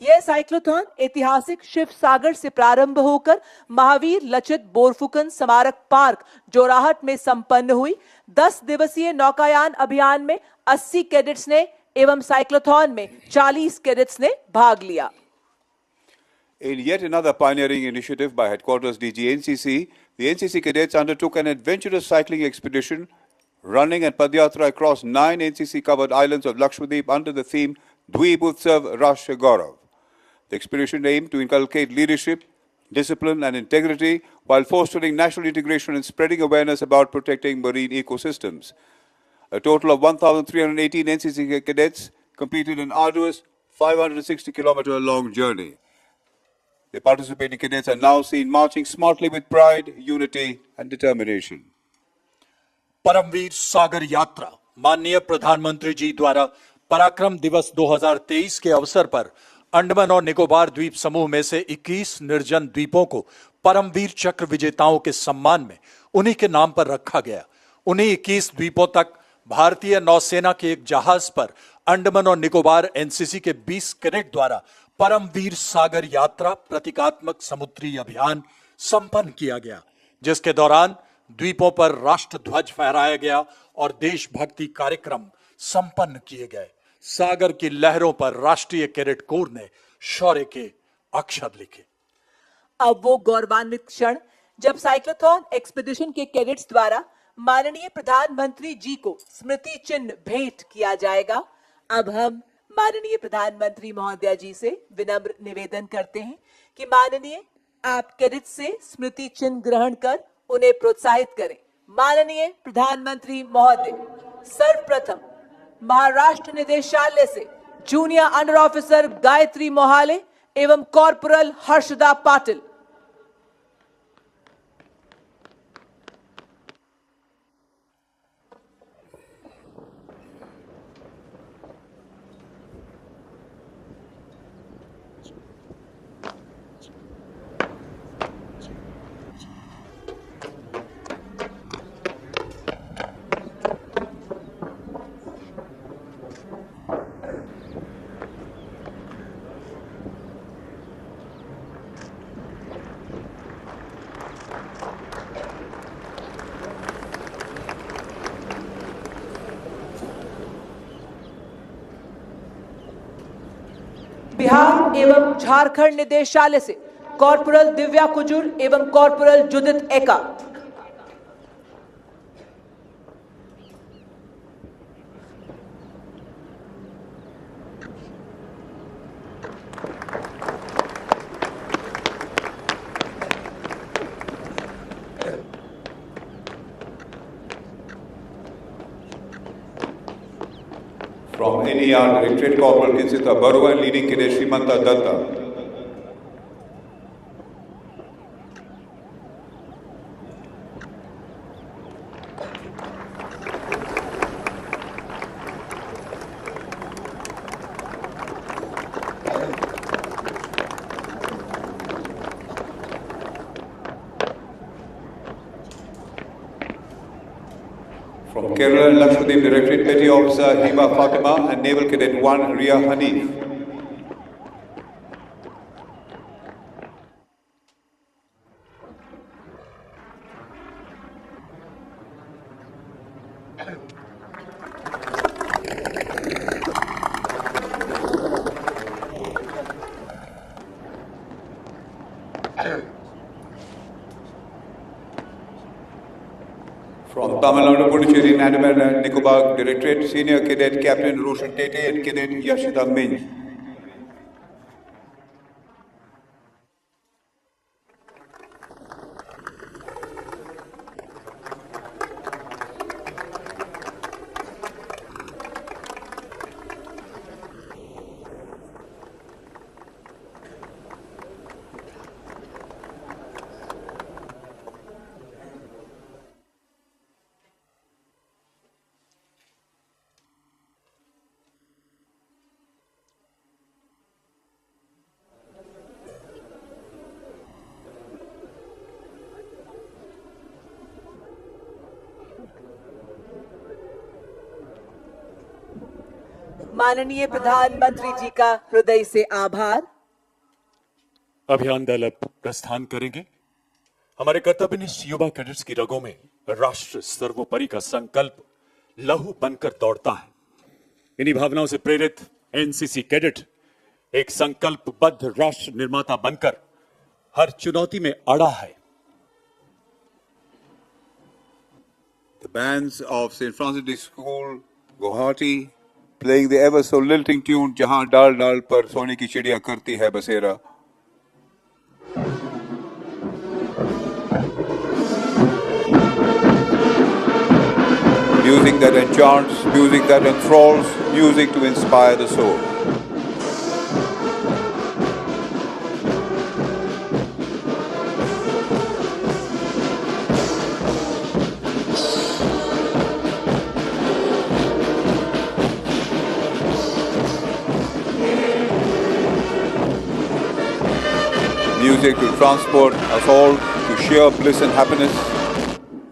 यह साइक्लोथॉन ऐतिहासिक शिव सागर से प्रारंभ होकर महावीर लचित बोरफुकन स्मारक पार्क जोराहट में संपन्न हुई। 10 दिवसीय नौकायान अभियान में 80 कैडेट्स ने एवं साइक्लोथॉन में 40 कैडेट्स ने भाग लिया। In yet another pioneering initiative by Headquarters DG NCC, the NCC cadets undertook an adventurous cycling expedition, running and padyatra across 9 NCC-covered islands of Lakshadweep under the theme Dweep Utsav Rashtra Gaurav. The expedition aimed to inculcate leadership, discipline and integrity while fostering national integration and spreading awareness about protecting marine ecosystems. A total of 1,318 NCC cadets completed an arduous 560-kilometer long journey. The participating cadets are now seen marching smartly with pride, unity, and determination. Paramvir सागर यात्रा माननीय प्रधानमंत्री जी द्वारा पराक्रम दिवस 2023 के अवसर पर अंडमान और निकोबार द्वीप समूह में से 21 निर्जन द्वीपों को परमवीर चक्र विजेताओं के सम्मान में उन्हीं के नाम पर रखा गया। उन्हीं 21 द्वीपों तक भारतीय नौसेना के एक जहाज पर अंडमान और निकोबार एनसीसी के 20 कैडेट द्वारा परमवीर सागर यात्रा प्रतीकात्मक समुद्री अभियान संपन्न किया गया, जिसके दौरान द्वीपों पर राष्ट्र ध्वज फहराया गया और देशभक्ति कार्यक्रम संपन्न किए गए। सागर की लहरों पर राष्ट्रीय कैडेट कोर ने शौर्य के अक्षर लिखे। अब वो गौरवान्वित क्षण जब साइक्लोथॉन एक्सपीडिशन के कैडेट्स द्वारा माननीय प्रधानमंत्री जी को स्मृति चिन्ह भेंट किया जाएगा। अब हम माननीय प्रधानमंत्री महोदया जी से विनम्र निवेदन करते हैं कि माननीय आप कैडेट से स्मृति चिन्ह ग्रहण कर उन्हें प्रोत्साहित करें। माननीय प्रधानमंत्री महोदय, सर्वप्रथम महाराष्ट्र निदेशालय से जूनियर अंडर ऑफिसर गायत्री मोहाले एवं कॉर्पोरल हर्षदा पाटिल। बिहार एवं झारखंड निदेशालय से कॉर्पोरल दिव्या कुजुर एवं कॉर्पोरल जुदित एका। From NER, Directorate Corporal Kinsita Barua, leading cadet Srimanta Datta. From Kerala, Lakshadweep Directorate Petty Officer Hima Fatima and Naval Cadet 1 Ria Hanif. From Tamil Nadu, Puducherry, Andaman and Nicobar Directorate, Senior Cadet Captain Roshan Tete and Cadet Yashida Minj. माननीय प्रधानमंत्री जी का हृदय से आभार। अभियान दल अब प्रस्थान करेंगे। हमारे कर्तव्यनिष्ठ युवा कैडेट्स की रगों में राष्ट्र सर्वोपरि का संकल्प लहू बनकर दौड़ता है। इन्हीं भावनाओं से प्रेरित एनसीसी कैडेट एक संकल्पबद्ध राष्ट्र निर्माता बनकर हर चुनौती में अड़ा है। The bands of St. Francis School, Guwahati, playing the ever so lilting tune Jahan Dal Dal Par Sone Ki Chidiya Karti Hai Basera. Music that enchants, music that enthralls, music to inspire the soul. It will transport us all to sheer bliss and happiness.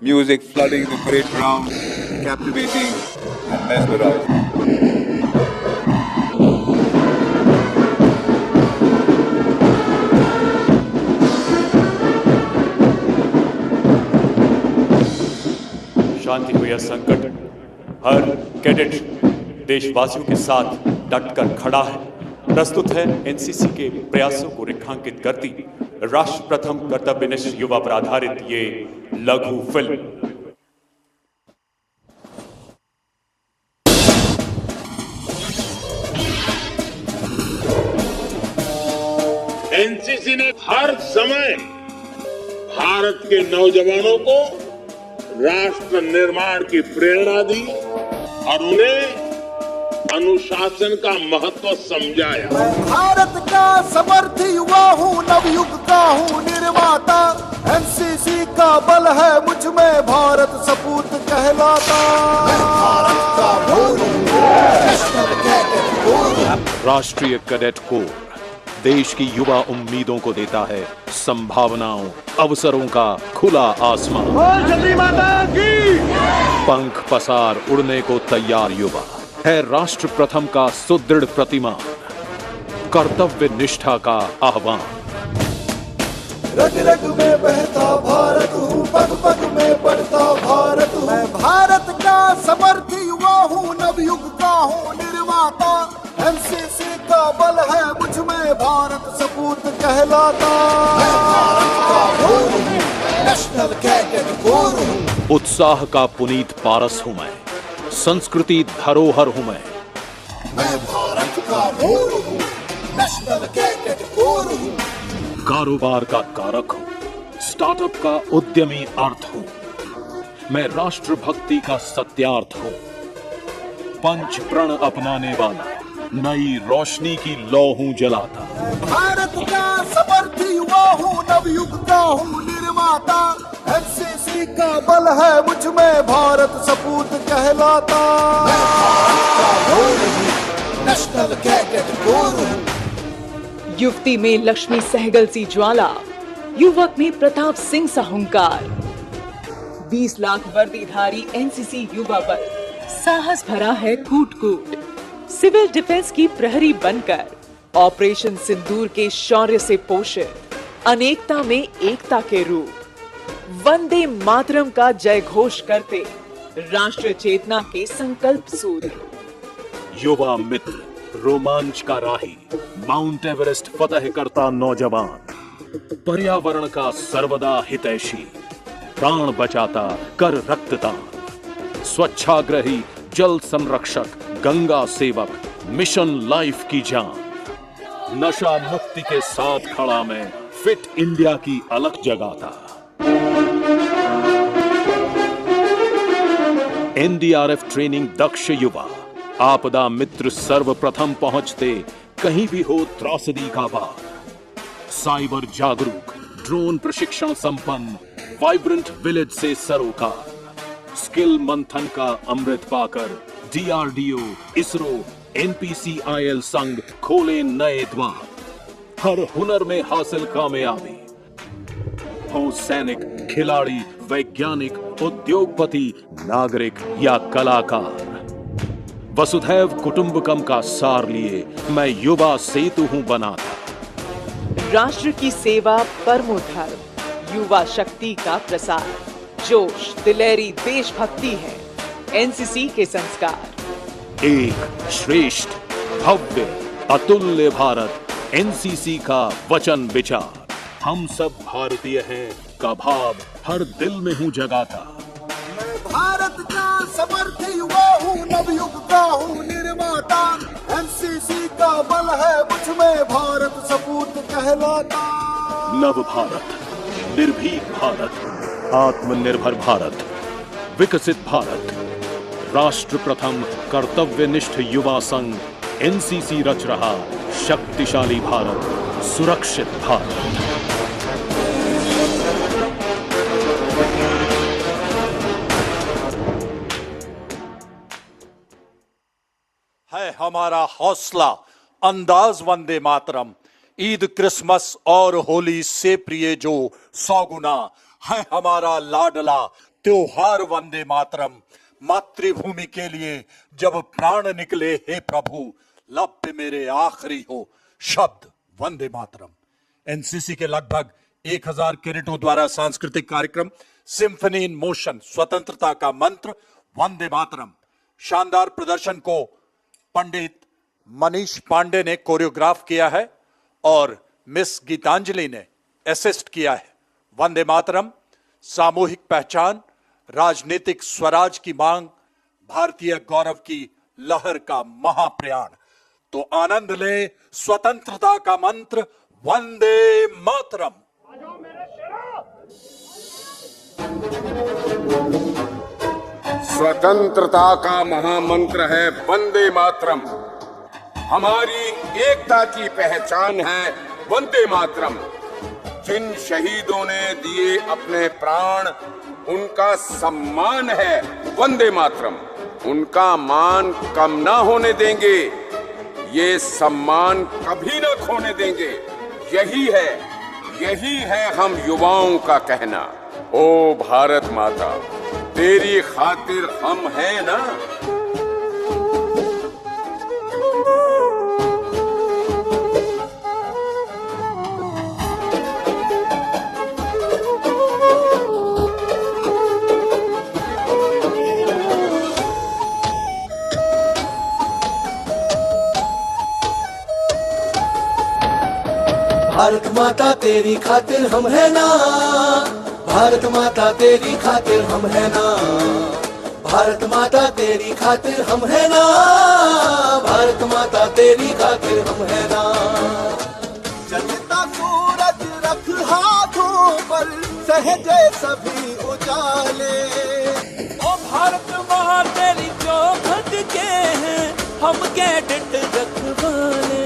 Music flooding the parade ground, captivating and mesmerizing. शांति को यह संकट हर cadet देशवासियों के साथ डटकर खड़ा है। प्रस्तुत है एनसीसी के प्रयासों को रेखांकित करती राष्ट्र प्रथम कर्तव्यनिष्ठ युवा पर आधारित ये लघु फिल्म। एनसीसी ने हर समय भारत के नौजवानों को राष्ट्र निर्माण की प्रेरणा दी और उन्हें अनुशासन का महत्व समझाया। भारत का समर्थ युवा हूँ, नवयुग का हूँ निर्माता। एनसीसी का बल है मुझ में, भारत सपूत कहलाता। राष्ट्रीय कैडेट कोर देश की युवा उम्मीदों को देता है संभावनाओं, अवसरों का खुला आसमान। पंख पसार उड़ने को तैयार युवा है राष्ट्र प्रथम का सुदृढ़ प्रतिमान, कर्तव्य निष्ठा का आह्वान। रग रग में बहता भारत हूँ, पग पग में बढ़ता भारत हूँ। मैं भारत का समर्थ युवा हूँ, नवयुग का हूँ निर्माता। एनसीसी का बल है मुझ में, भारत सपूत कहलाता। मैं भारत का भोर हूँ, नेशनल कैडेट कोर हूँ। उत्साह का पुनीत पारस हूँ मैं, संस्कृति धरोहर हूँ मैं भारत का भोर हूँ, नेशनल कैडेट कोर हूँ। कारोबार का कारक हूँ, स्टार्टअप का उद्यमी अर्थ हूँ मैं, राष्ट्र भक्ति का सत्यार्थ हूँ। पंच प्रण अपनाने वाला नई रोशनी की लौ हूँ जलाता। भारत का समर्थ युवा हूँ, नवयुग का हूँ निर्माता। एनसीसी का बल है मुझ में, भारत सपूत कहलाता। मैं भारत का भोर हूँ, नेशनल कैडेट कोर हूँ। युवती में लक्ष्मी सहगल सी ज्वाला, युवक में प्रताप सिंह सा हुंकार। 20 लाख वर्दीधारी एनसीसी युवा बल साहस भरा है कूट कूट। सिविल डिफेंस की प्रहरी बनकर ऑपरेशन सिंदूर के शौर्य से पोषित अनेकता में एकता के रूप वंदे मातरम का जय घोष करते राष्ट्र चेतना के संकल्प सूर्य। युवा मित्र रोमांच का राही, माउंट एवरेस्ट फतह करता नौजवान, पर्यावरण का सर्वदा हितैषी, प्राण बचाता कर रक्तदान, स्वच्छाग्रही जल संरक्षक, गंगा सेवक, मिशन लाइफ की जान। नशा मुक्ति के साथ खड़ा मैं, फिट इंडिया की अलख जगाता। एनडीआरएफ ट्रेनिंग दक्ष युवा, आपदा मित्र सर्वप्रथम पहुंचते कहीं भी हो त्रासदी का वार। साइबर जागरूक, ड्रोन प्रशिक्षण संपन्न, वाइब्रेंट विलेज से सरोकार। स्किल मंथन का अमृत पाकर डीआरडीओ, इसरो, एनपीसीआईएल संग खोले नए द्वार। हर हुनर में हासिल कामयाबी, हो सैनिक, खिलाड़ी, वैज्ञानिक, उद्योगपति, नागरिक या कलाकार। वसुधैव कुटुंबकम का सार लिए मैं युवा सेतु हूं बनाता। राष्ट्र की सेवा परमो धर्म, युवा शक्ति का प्रसार। जोश, दिलेरी, देशभक्ति है एनसीसी के संस्कार। एक श्रेष्ठ, भव्य, अतुल्य भारत, एनसीसी का वचन विचार। हम सब भारतीय हैं का भाव हर दिल में हूं जगाता। मैं भारत का समर्थ युवा हूँ, नवयुग का हूँ निर्माता। एनसीसी का बल है मुझ में, भारत सपूत कहलाता। नव भारत, निर्भीक भारत, आत्मनिर्भर भारत, विकसित भारत, राष्ट्र प्रथम कर्तव्यनिष्ठ युवा संघ एनसीसी रच रहा शक्तिशाली भारत, सुरक्षित भारत। है हमारा हौसला, अंदाज वंदे मातरम। ईद, क्रिसमस और होली से प्रिय जो 100 गुना है हमारा लाडला त्योहार वंदे मातरम। मातृभूमि के लिए जब प्राण निकले हे प्रभु, लब पे मेरे आखिरी हो शब्द वंदे मातरम। एनसीसी के लगभग 1000 कैडेटों द्वारा सांस्कृतिक कार्यक्रम सिम्फनी इन मोशन, स्वतंत्रता का मंत्र वंदे मातरम। शानदार प्रदर्शन को पंडित मनीष पांडे ने कोरियोग्राफ किया है और मिस गीतांजलि ने असिस्ट किया है। वंदे मातरम सामूहिक पहचान, राजनीतिक स्वराज की मांग, भारतीय गौरव की लहर का महाप्रयाण। तो आनंद ले स्वतंत्रता का मंत्र वंदे मातरम। स्वतंत्रता का महामंत्र है वंदे मातरम। हमारी एकता की पहचान है वंदे मातरम। जिन शहीदों ने दिए अपने प्राण, उनका सम्मान है वंदे मातरम। उनका मान कम ना होने देंगे, ये सम्मान कभी ना खोने देंगे। यही है हम युवाओं का कहना। ओ भारत माता, तेरी खातिर हम हैं ना। भारत माता तेरी खातिर हम है ना, भारत माता तेरी खातिर हम है ना, भारत माता तेरी खातिर हम है ना, भारत माता तेरी खातिर हम है ना। जलता सूरज रख हाथों पर, सहजे सभी उजाले। ओ भारत माँ तेरी जो भग के हैं, हम कैडेट रखवाले।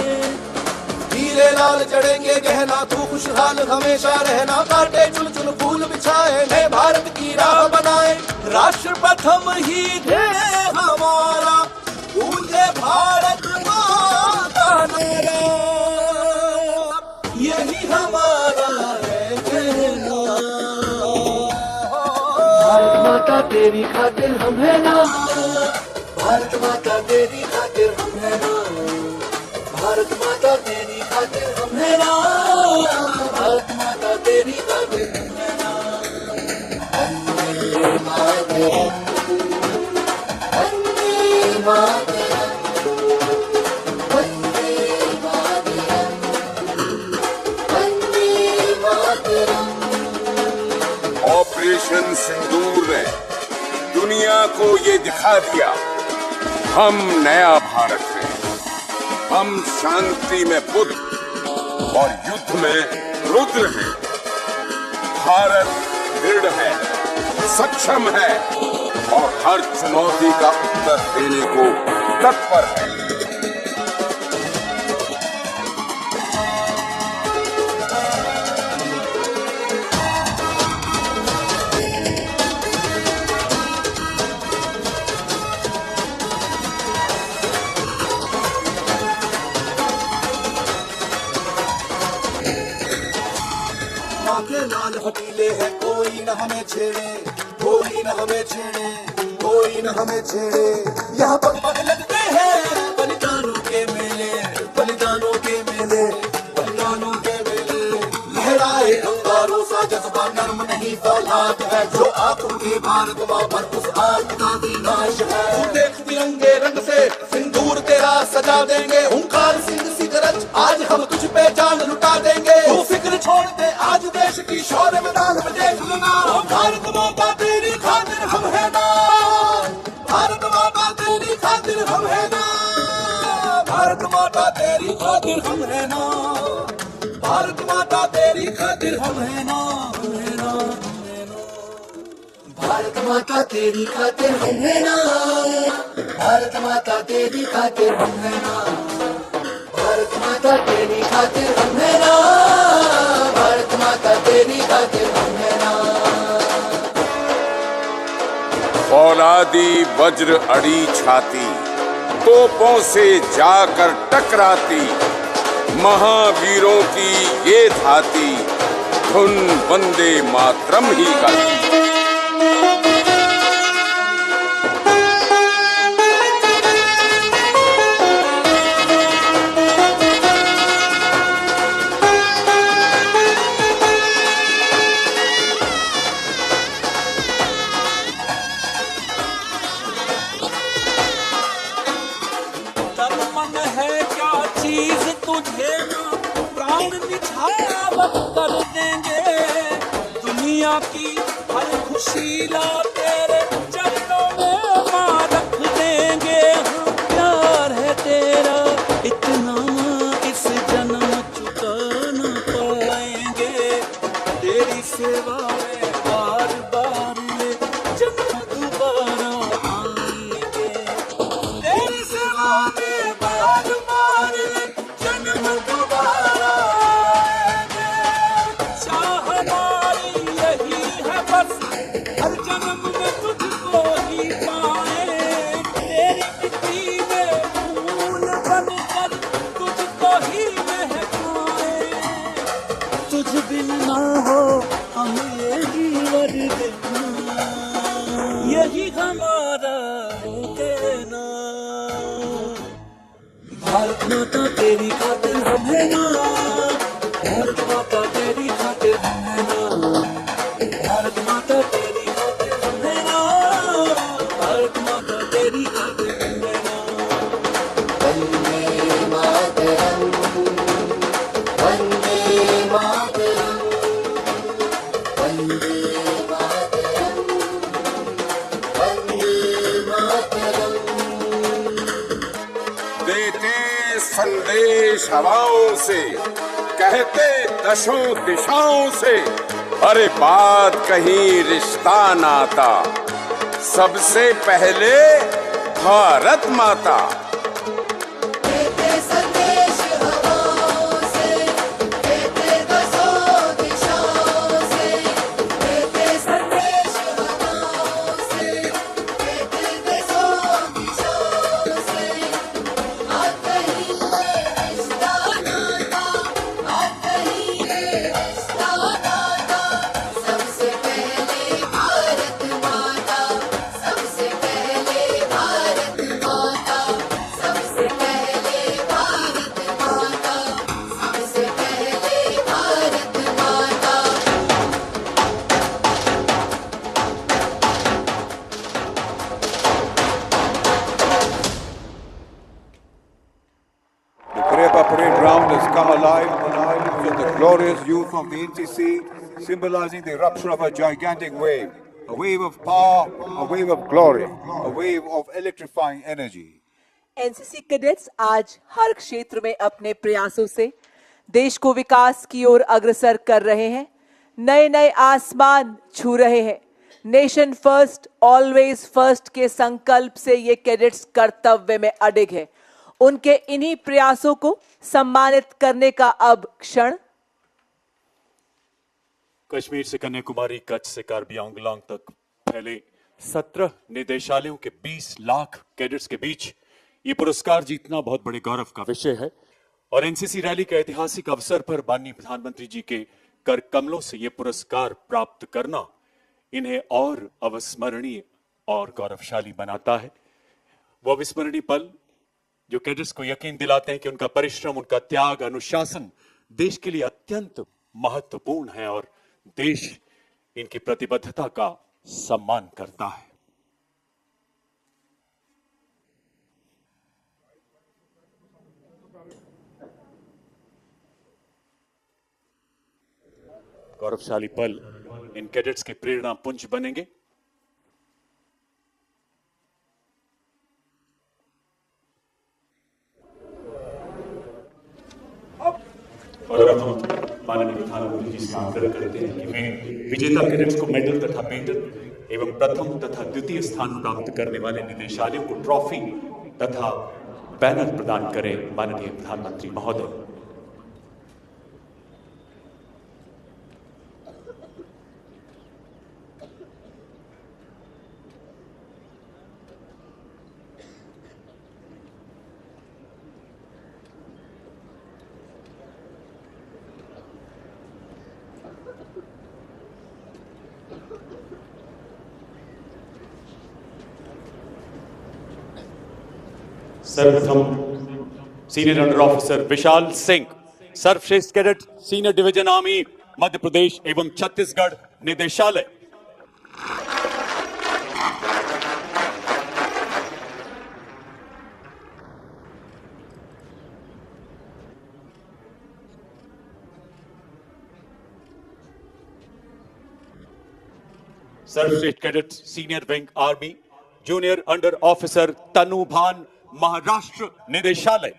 हीरे लाल चढ़ेंगे गहना, तू खुशहाल हमेशा रहना। काटे चुन चुन फूल बिछाए, नए भारत की राह बनाए। राष्ट्र प्रथम ही ध्येय हमारा, पूजे भारत माता नारा। यही हमारा है कहना। भारत माता तेरी खातिर हम है ना, भारत माता तेरी खातिर हम है ना, भारत माता तेरी खातिर हम है ना, भारत माता तेरी खातिर हम है ना। वंदे मातरम, वंदे मातरम, वंदे मातरम, वंदे मातरम। ऑपरेशन सिंदूर ने दुनिया को ये दिखा दिया, हम नया भारत हैं। हम शांति में बुद्ध और युद्ध में रुद्र हैं। भारत दृढ़ है, सक्षम है और हर चुनौती का उत्तर देने को तत्पर है। लाल हटीले है, कोई न हमें छेड़े, कोई न हमें छेड़े, कोई न हमें छेड़े। यहाँ पग पग लगते हैं बलिदानों के मेले, बलिदानों के मेले, बलिदानों के मेले। लहराए अंगारों सा जज्बा, नर्म नहीं फौलाद है। जो आंख उठी भारत माँ पर, उस आग का विनाश है। तू देख तिरंगे रंग से सिंदूर तेरा सजा देंगे। हुंकार सिंह सिगरज, आज हम तुझ पे जान लुटा देंगे। तू फिक्र छोड़ दे, आज देश की शौर्य मैदान में देख लेना। भारत माता तेरी खातिर हम है ना, भारत माता तेरी खातिर हम है ना, भारत माता तेरी खातिर हम है ना, भारत माता तेरी खातिर हम है ना, हम है ना, हम है ना। भारत माता तेरी खातिर हम है ना, भारत माता तेरी खातिर हम है ना, भारत माता तेरी खातिर हम है ना, भारत माता तेरी खातिर हम है ना। फौलादी वज्र अड़ी छाती, तोपों से जाकर टकराती। महावीरों की ये धाती धुन वंदे मातरम ही गाती। तन मन है क्या चीज तुझे ना प्राण निछावर कर देंगे। दुनिया की हर खुशी ला तेरे चरणों में मां रख देंगे। हाँ प्यार है तेरा इतना इस जन्म चुका न पाएंगे। तेरी सेवा में बार बार ये जन्म दोबारा आएंगे। तेरी सेवा में बार बार ये जन्म दोबारा आएंगे। चाह हमारी यही है बस हर जन्म में तुझको ही पाए। तेरी मिट्टी में फूल बनकर तुझको ही महकाए। तुझ बिन ना हो हम यही वरदाना। यही हमारा कहना। भारत माता तेरी खातिर हम है ना। भारत माता तेरी खातिर हम है ना। भारत माता तेरी खातिर हम है ना। भारत माता तेरी खातिर हम है ना। वंदे मातरम, वंदे मातरम, वंदे मातरम, वंदे मातरम। देते संदेश हवाओं से, कहते दशों दिशाओं से। अरे बात कहीं रिश्ता नाता, सबसे पहले भारत माता। देते संदेश हवाओं से, देते दसों दिशाओं से। देते संदेश हवाओं से, देते दसों दिशाओं से। बात कहीं है रिश्ता नाता, बात कहीं है रिश्ता नाता। सबसे पहले भारत माता, सबसे पहले भारत माता, सबसे पहले भारत माता, सबसे पहले भारत माता। The Karepa Parade Ground has come alive with the glorious youth of the NCC, symbolizing the eruption of a gigantic wave. A wave of power, a wave of glory, a wave of electrifying energy. NCC cadets आज हर क्षेत्र में अपने प्रयासों से देश को विकास की ओर अग्रसर कर रहे हैं। नए नए आसमान छू रहे हैं। नेशन फर्स्ट ऑलवेज फर्स्ट के संकल्प से ये कैडेट्स कर्तव्य में अडिग है। उनके इन्हीं प्रयासों को सम्मानित करने का अब क्षण। कश्मीर से कन्याकुमारी, कच्छ से कार्बी आंगलोंग तक फैले 17 निदेशालयों के 20 लाख कैडेट्स के बीच ये पुरस्कार जीतना बहुत बड़े गौरव का विषय है। और एनसीसी रैली के ऐतिहासिक अवसर पर माननीय प्रधानमंत्री जी के कर कमलों से ये पुरस्कार प्राप्त करना इन्हें और अविस्मरणीय और गौरवशाली बनाता है। वो अविस्मरणीय पल जो कैडेट्स को यकीन दिलाते हैं कि उनका परिश्रम, उनका त्याग, अनुशासन देश के लिए अत्यंत महत्वपूर्ण है और देश इनकी प्रतिबद्धता का सम्मान करता है। गौरवशाली पल इन कैडेट्स के प्रेरणा पुंज बनेंगे। और अब हम माननीय प्रधानमंत्री जी से आग्रह करते हैं कि वे विजेता कैडेट्स को मेडल तथा पेंडल एवं प्रथम तथा द्वितीय स्थान प्राप्त करने वाले निदेशालयों को ट्रॉफी तथा बैनर प्रदान करें। माननीय प्रधानमंत्री महोदय। सर्वप्रथम senior under officer Vishal Singh, सर्वश्रेष्ठ cadet senior division army Madhya Pradesh एवं छत्तीसगढ़ निदेशालय। सर्वश्रेष्ठ cadet senior wing army junior under officer Tanu Bhan Maharashtra निदेशालय।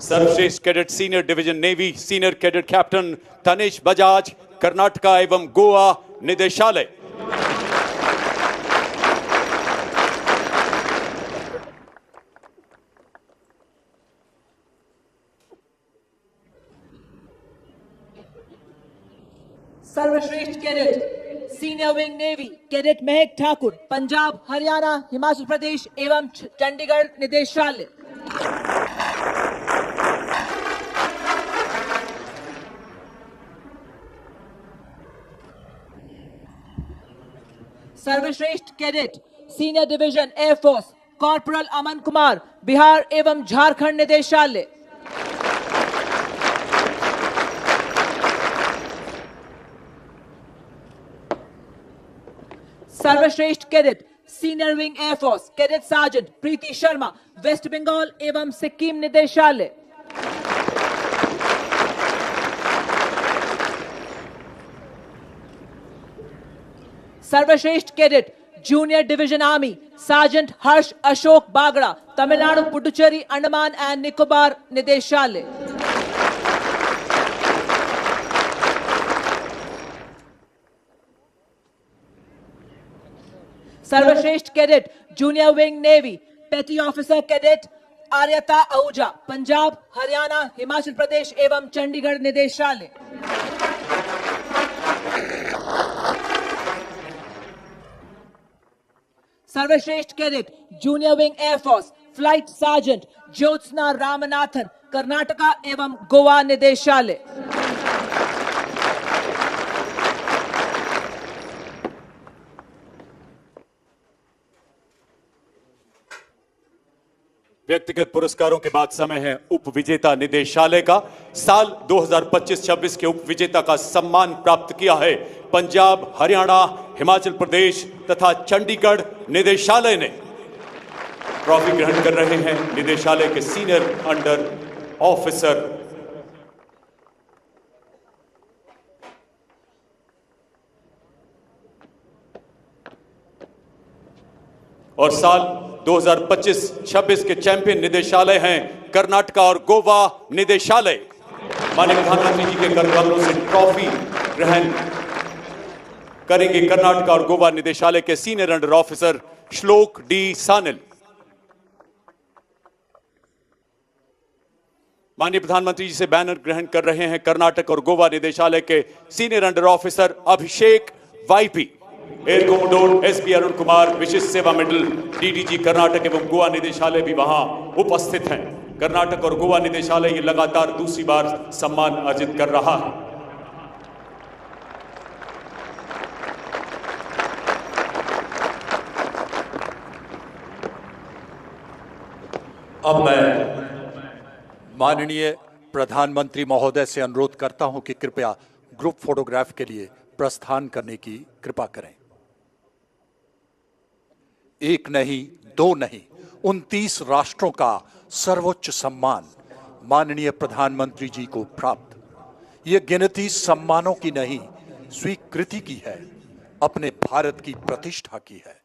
सर्वश्रेष्ठ cadet senior division navy senior cadet captain Tanesh Bajaj Karnataka एवं गोवा निदेशालय। सर्वश्रेष्ठ cadet senior wing navy cadet Mahak Thakur Punjab Haryana Himachal Pradesh एवं चंडीगढ़ निदेशालय। सर्वश्रेष्ठ cadet senior division air force corporal Aman Kumar Bihar एवं झारखंड निदेशालय। सर्वश्रेष्ठ cadet senior wing air force cadet sergeant Preeti Sharma West Bengal एवं सिक्किम निदेशालय। सर्वश्रेष्ठ cadet junior division army sergeant Harsh Ashok Bagra Tamil Nadu Puducherry Andaman and Nicobar निदेशालय। सर्वश्रेष्ठ cadet junior wing navy petty officer cadet Aryata Ahuja Punjab Haryana Himachal Pradesh एवं चंडीगढ़ निदेशालय। सर्वश्रेष्ठ cadet junior wing air force flight sergeant Jyotsna Ramanathan Karnataka एवं गोवा निदेशालय। व्यक्तिगत पुरस्कारों के बाद समय है उप विजेता निदेशालय का। साल 2025-26 के उप विजेता का सम्मान प्राप्त किया है पंजाब हरियाणा हिमाचल प्रदेश तथा चंडीगढ़ निदेशालय ने। ट्रॉफी ग्रहण कर रहे हैं निदेशालय के सीनियर अंडर ऑफिसर और साल 2025-26 के चैंपियन निदेशालय हैं कर्नाटका और गोवा निदेशालय। माननीय प्रधानमंत्री जी के करकमलों से ट्रॉफी ग्रहण करेंगे कर्नाटका और गोवा निदेशालय के सीनियर अंडर ऑफिसर श्लोक डी सानिल। माननीय प्रधानमंत्री जी से बैनर ग्रहण कर रहे हैं कर्नाटक और गोवा निदेशालय के senior under officer Abhishek YP. Air commodore SP Arun Kumar Vishisht Seva medal DDG Karnataka एवं गोवा निदेशालय भी वहां उपस्थित हैं। कर्नाटक और गोवा निदेशालय ये लगातार दूसरी बार सम्मान अर्जित कर रहा है। अब मैं माननीय प्रधानमंत्री महोदय से अनुरोध करता हूं कि कृपया ग्रुप फोटोग्राफ के लिए प्रस्थान करने की कृपा करें। एक नहीं, दो नहीं, 29 राष्ट्रों का सर्वोच्च सम्मान माननीय प्रधानमंत्री जी को प्राप्त। ये गिनती सम्मानों की नहीं, स्वीकृति की है, अपने भारत की प्रतिष्ठा की है।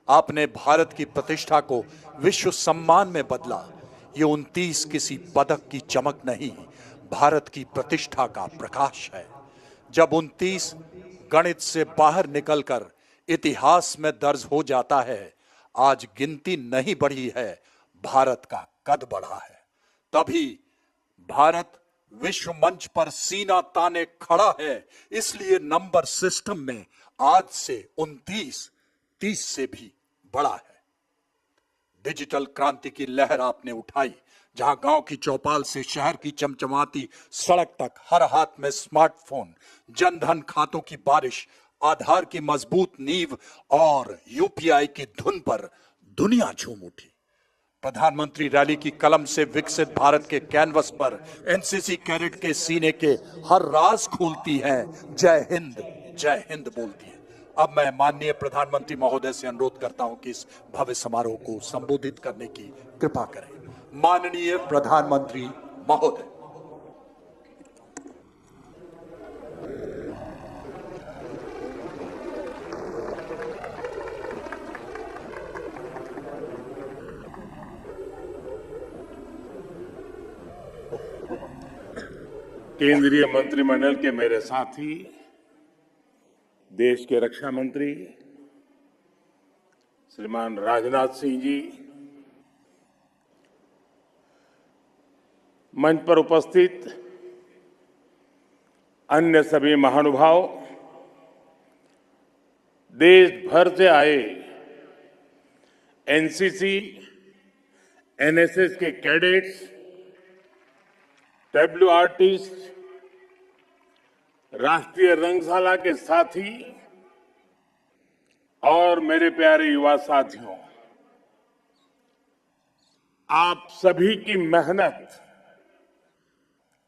आपने भारत की प्रतिष्ठा को विश्व सम्मान में बदला। ये 29 किसी पदक की चमक नहीं, भारत की प्रतिष्ठा का प्रकाश है। जब 29 गणित से बाहर निकलकर इतिहास में दर्ज हो जाता है, आज गिनती नहीं बढ़ी है, भारत का कद बढ़ा है। तभी भारत विश्व मंच पर सीना ताने खड़ा है। इसलिए नंबर सिस्टम में आज से 29 30 से भी बड़ा है। डिजिटल क्रांति की लहर आपने उठाई, जहां गांव की चौपाल से शहर की चमचमाती सड़क तक हर हाथ में स्मार्टफोन, जनधन खातों की बारिश, आधार की मजबूत नींव और यूपीआई की धुन पर दुनिया झूम उठी। प्रधानमंत्री रैली की कलम से विकसित भारत के कैनवस पर एनसीसी कैडेट के सीने के हर राज खोलती है, जय हिंद बोलती है। अब मैं माननीय प्रधानमंत्री महोदय से अनुरोध करता हूं कि इस भव्य समारोह को संबोधित करने की कृपा करें। माननीय प्रधानमंत्री महोदय। केंद्रीय मंत्रिमंडल के मेरे साथी, देश के रक्षा मंत्री श्रीमान राजनाथ सिंह जी, मंच पर उपस्थित अन्य सभी महानुभाव, देश भर से आए एनसीसी, एनएसएस के कैडेट्स, WRTs, राष्ट्रीय रंगशाला के साथी और मेरे प्यारे युवा साथियों, आप सभी की मेहनत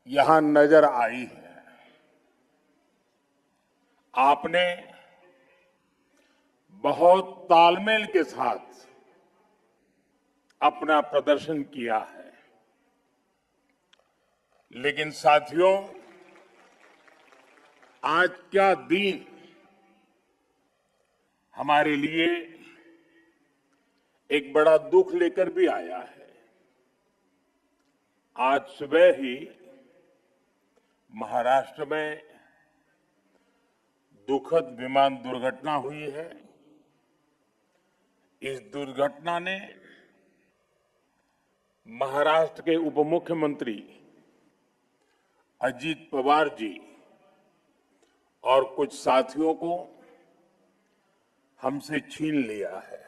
यहां नजर आई है। आपने बहुत तालमेल के साथ अपना प्रदर्शन किया है। लेकिन साथियों, आज का दिन हमारे लिए एक बड़ा दुख लेकर भी आया है। आज सुबह ही महाराष्ट्र में दुखद विमान दुर्घटना हुई है। इस दुर्घटना ने महाराष्ट्र के उप मुख्यमंत्री अजीत पवार जी और कुछ साथियों को हमसे छीन लिया है।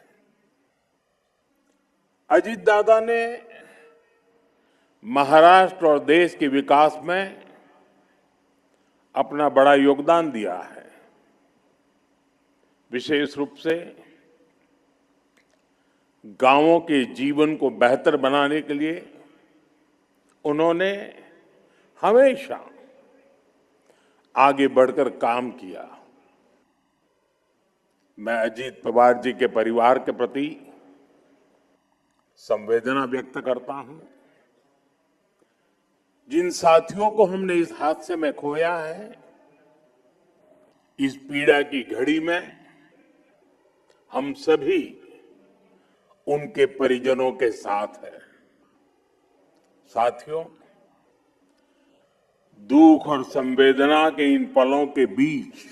अजीत दादा ने महाराष्ट्र और देश के विकास में अपना बड़ा योगदान दिया है। विशेष रूप से गांवों के जीवन को बेहतर बनाने के लिए उन्होंने हमेशा आगे बढ़कर काम किया। मैं अजीत पवार जी के परिवार के प्रति संवेदना व्यक्त करता हूं। जिन साथियों को हमने इस हादसे में खोया है, इस पीड़ा की घड़ी में हम सभी उनके परिजनों के साथ हैं। साथियों, दुख और संवेदना के इन पलों के बीच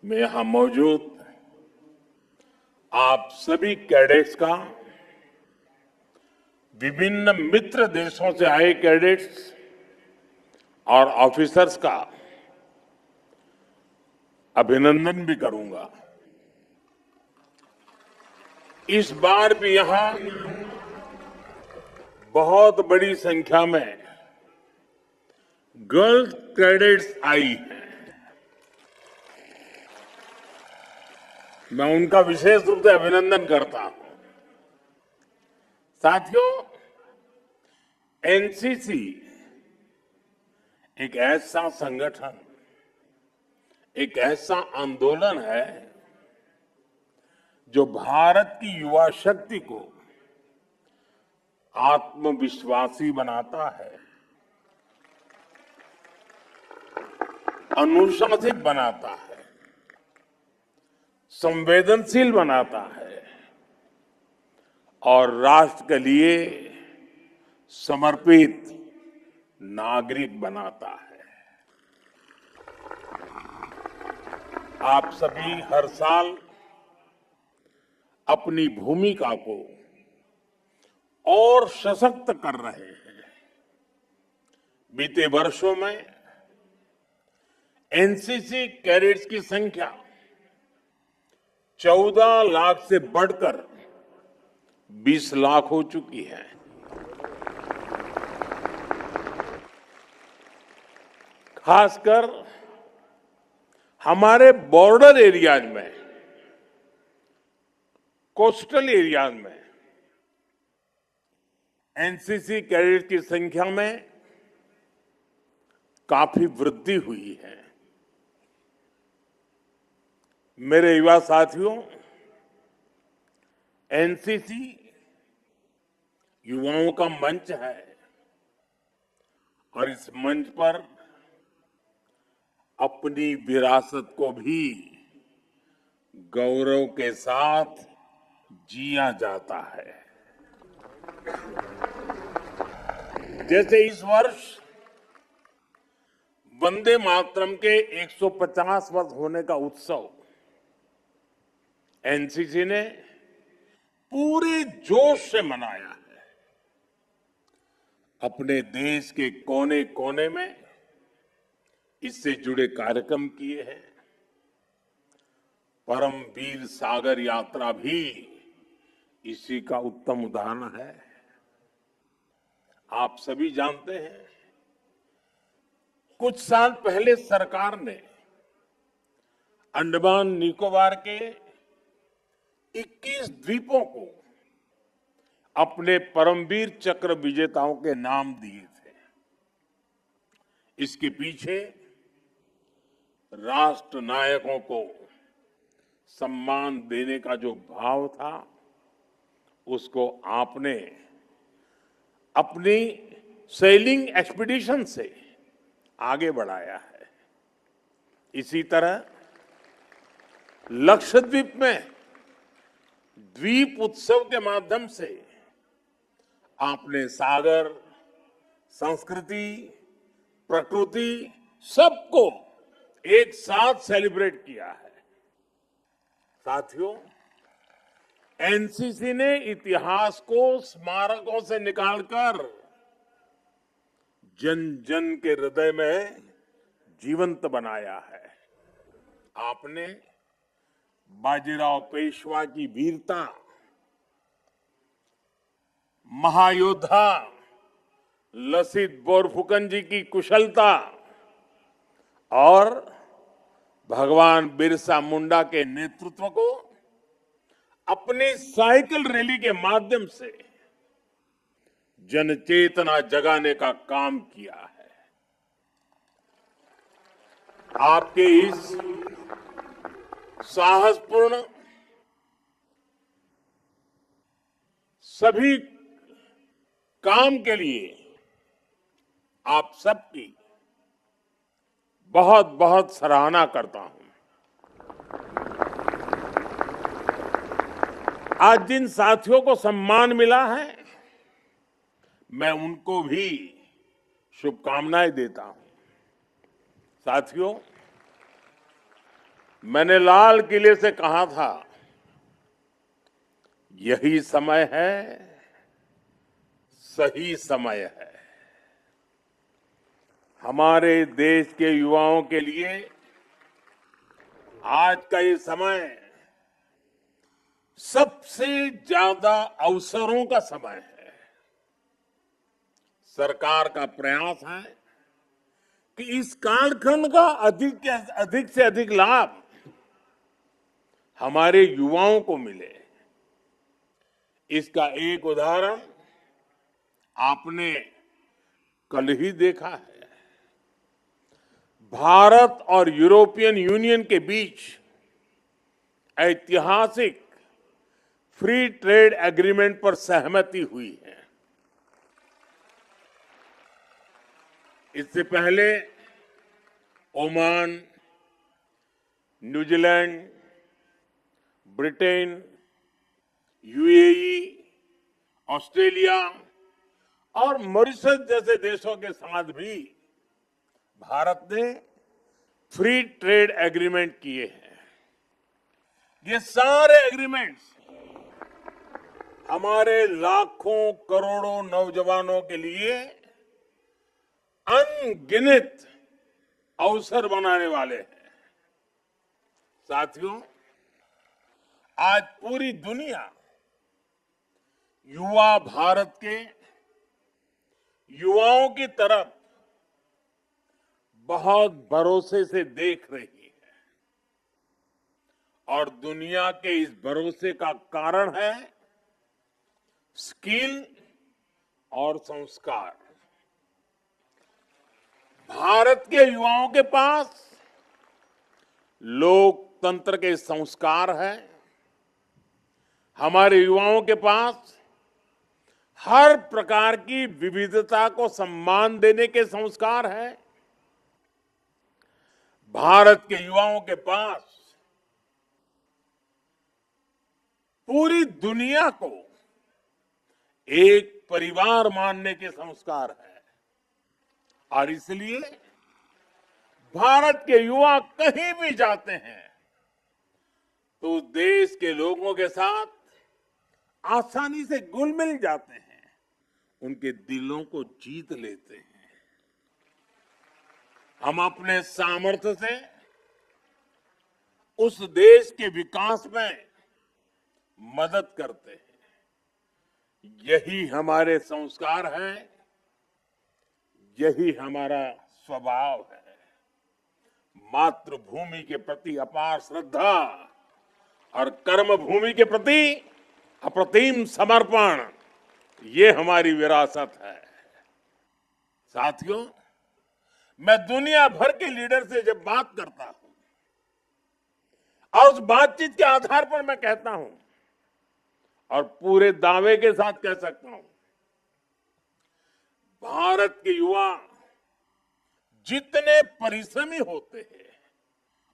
में यहां मौजूद आप सभी कैडेट्स का, विभिन्न मित्र देशों से आए कैडेट्स और ऑफिसर्स का अभिनंदन भी करूंगा। इस बार भी यहां बहुत बड़ी संख्या में गर्ल्स कैडेट्स आई हैं। मैं उनका विशेष रूप से अभिनंदन करता हूं। साथियों, एनसीसी एक ऐसा संगठन, एक ऐसा आंदोलन है जो भारत की युवा शक्ति को आत्मविश्वासी बनाता है, अनुशासित बनाता है, संवेदनशील बनाता है और राष्ट्र के लिए समर्पित नागरिक बनाता है। आप सभी हर साल अपनी भूमिका को और सशक्त कर रहे हैं। बीते वर्षों में एनसीसी कैडेट्स की संख्या 14 लाख से बढ़कर 20 लाख हो चुकी है। खासकर हमारे बॉर्डर एरियाज में, कोस्टल एरियाज में एनसीसी कैडेट की संख्या में काफी वृद्धि हुई है। मेरे युवा साथियों, एनसीसी युवाओं का मंच है और इस मंच पर अपनी विरासत को भी गौरव के साथ जिया जाता है। जैसे इस वर्ष वंदे मातरम के 150 वर्ष होने का उत्सव एनसीसी ने पूरे जोश से मनाया है। अपने देश के कोने कोने में इससे जुड़े कार्यक्रम किए हैं। परमवीर सागर यात्रा भी इसी का उत्तम उदाहरण है। आप सभी जानते हैं, कुछ साल पहले सरकार ने अंडमान निकोबार के 21 द्वीपों को अपने परमवीर चक्र विजेताओं के नाम दिए थे। इसके पीछे राष्ट्र नायकों को सम्मान देने का जो भाव था, उसको आपने अपनी सेलिंग एक्सपीडिशन से आगे बढ़ाया है। इसी तरह लक्षद्वीप में द्वीप उत्सव के माध्यम से आपने सागर, संस्कृति, प्रकृति सबको एक साथ सेलिब्रेट किया है। साथियों, एनसीसी ने इतिहास को स्मारकों से निकालकर जन जन के हृदय में जीवंत बनाया है। आपने बाजीराव पेशवा की वीरता, महायोद्धा लसित बोरफुकन जी की कुशलता और भगवान बिरसा मुंडा के नेतृत्व को अपनी साइकिल रैली के माध्यम से जनचेतना जगाने का काम किया है। आपके इस साहसपूर्ण सभी काम के लिए आप सबकी बहुत बहुत सराहना करता हूं। आज जिन साथियों को सम्मान मिला है, मैं उनको भी शुभकामनाएं देता हूं। साथियों, मैंने लाल किले से कहा था, यही समय है, सही समय है। हमारे देश के युवाओं के लिए आज का ये समय सबसे ज्यादा अवसरों का समय है। सरकार का प्रयास है कि इस कालखंड का अधिक से अधिक लाभ हमारे युवाओं को मिले। इसका एक उदाहरण आपने कल ही देखा है। भारत और यूरोपियन यूनियन के बीच ऐतिहासिक फ्री ट्रेड एग्रीमेंट पर सहमति हुई है। इससे पहले Oman, New Zealand, Britain, UAE, Australia और मॉरिशस जैसे देशों के साथ भी भारत ने फ्री ट्रेड एग्रीमेंट किए हैं। ये सारे एग्रीमेंट्स हमारे लाखों करोड़ों नौजवानों के लिए अनगिनत अवसर बनाने वाले हैं। साथियों, आज पूरी दुनिया युवा भारत के युवाओं की तरफ बहुत भरोसे से देख रही है और दुनिया के इस भरोसे का कारण है स्किल और संस्कार। भारत के युवाओं के पास लोकतंत्र के संस्कार हैं। हमारे युवाओं के पास हर प्रकार की विविधता को सम्मान देने के संस्कार हैं। भारत के युवाओं के पास पूरी दुनिया को एक परिवार मानने के संस्कार है और इसलिए भारत के युवा कहीं भी जाते हैं तो उस देश के लोगों के साथ आसानी से घुल मिल जाते हैं, उनके दिलों को जीत लेते हैं। हम अपने सामर्थ्य से उस देश के विकास में मदद करते हैं। यही हमारे संस्कार हैं, यही हमारा स्वभाव है। मातृभूमि के प्रति अपार श्रद्धा और कर्म भूमि के प्रति अप्रतिम समर्पण, ये हमारी विरासत है। साथियों, मैं दुनिया भर के लीडर से जब बात करता हूं और उस बातचीत के आधार पर मैं कहता हूं और पूरे दावे के साथ कह सकता हूं, भारत के युवा जितने परिश्रमी होते हैं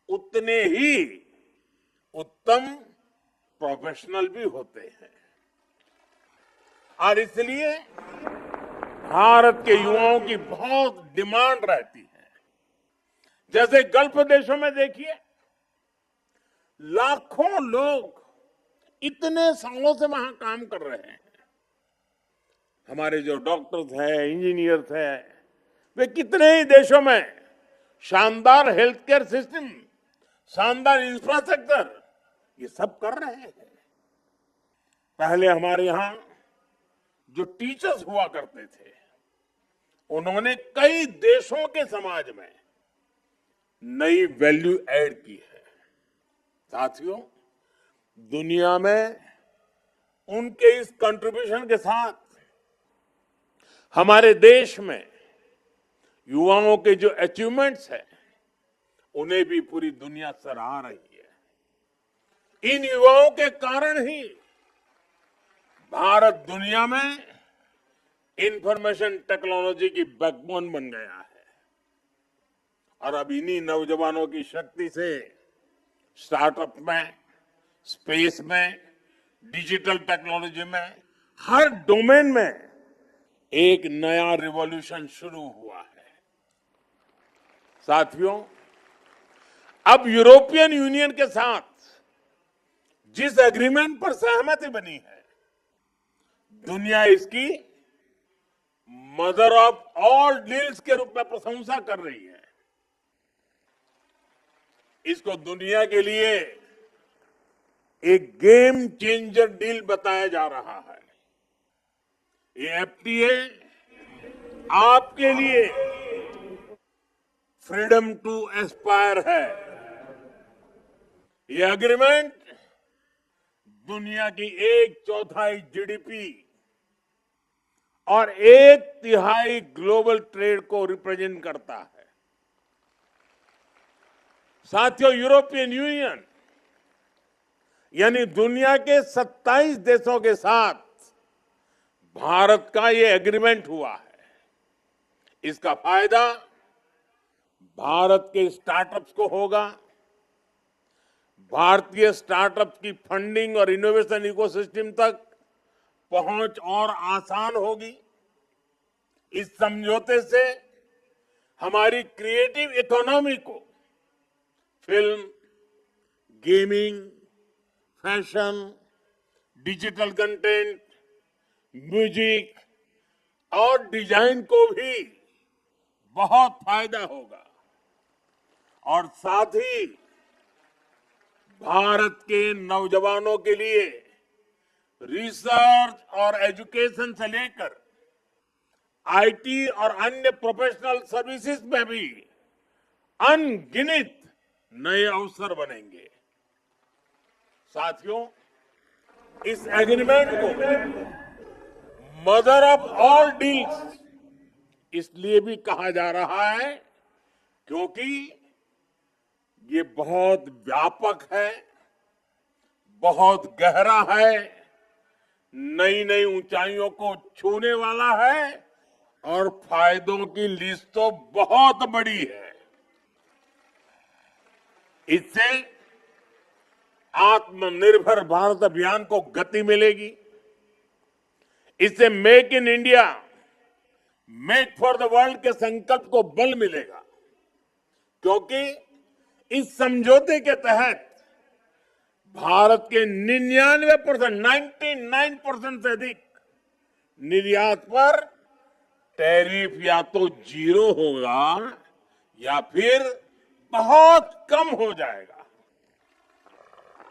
उतने ही उत्तम प्रोफेशनल भी होते हैं और इसलिए भारत के युवाओं की बहुत डिमांड रहती है। जैसे गल्फ देशों में देखिए, लाखों लोग इतने सालों से वहां काम कर रहे हैं। हमारे जो डॉक्टर्स हैं, इंजीनियर्स हैं, वे कितने ही देशों में शानदार हेल्थ केयर सिस्टम, शानदार इंफ्रास्ट्रक्चर, ये सब कर रहे हैं। पहले हमारे यहां जो टीचर्स हुआ करते थे, उन्होंने कई देशों के समाज में नई वैल्यू ऐड की है। साथियों, दुनिया में उनके इस कंट्रीब्यूशन के साथ हमारे देश में युवाओं के जो अचीवमेंट्स हैं, उन्हें भी पूरी दुनिया सराह रही है। इन युवाओं के कारण ही भारत दुनिया में इंफॉर्मेशन टेक्नोलॉजी की बैकबोन बन गया है और अब इन्हीं नौजवानों की शक्ति से स्टार्टअप में, स्पेस में, डिजिटल टेक्नोलॉजी में, हर डोमेन में एक नया रिवॉल्यूशन शुरू हुआ है। साथियों, अब यूरोपियन यूनियन के साथ जिस एग्रीमेंट पर सहमति बनी है, दुनिया इसकी मदर ऑफ ऑल डील्स के रूप में प्रशंसा कर रही है। इसको दुनिया के लिए एक गेम चेंजर डील बताया जा रहा है। ये एफटीए आपके लिए फ्रीडम टू एस्पायर है। ये एग्रीमेंट दुनिया की 1/4 जीडीपी और 1/3 ग्लोबल ट्रेड को रिप्रेजेंट करता है। साथियों, यूरोपियन यूनियन यानी दुनिया के 27 देशों के साथ भारत का ये एग्रीमेंट हुआ है। इसका फायदा भारत के स्टार्टअप्स को होगा। भारतीय स्टार्टअप्स की फंडिंग और इनोवेशन इकोसिस्टम तक पहुंच और आसान होगी। इस समझौते से हमारी क्रिएटिव इकोनॉमी को film, gaming, fashion, digital content, music और डिजाइन को भी बहुत फायदा होगा और साथ ही भारत के नौजवानों के लिए रिसर्च और एजुकेशन से लेकर आईटी और अन्य प्रोफेशनल सर्विसेज में भी अनगिनत नए अवसर बनेंगे। साथियों, इस एग्रीमेंट को मदर ऑफ ऑल डील्स इसलिए भी कहा जा रहा है क्योंकि ये बहुत व्यापक है, बहुत गहरा है, नई नई ऊंचाइयों को छूने वाला है और फायदों की लिस्ट तो बहुत बड़ी है। इससे आत्मनिर्भर भारत अभियान को गति मिलेगी। इससे make in India, make for the world के संकल्प को बल मिलेगा, क्योंकि इस समझौते के तहत भारत के 99% से अधिक निर्यात पर टैरिफ या तो जीरो होगा या फिर बहुत कम हो जाएगा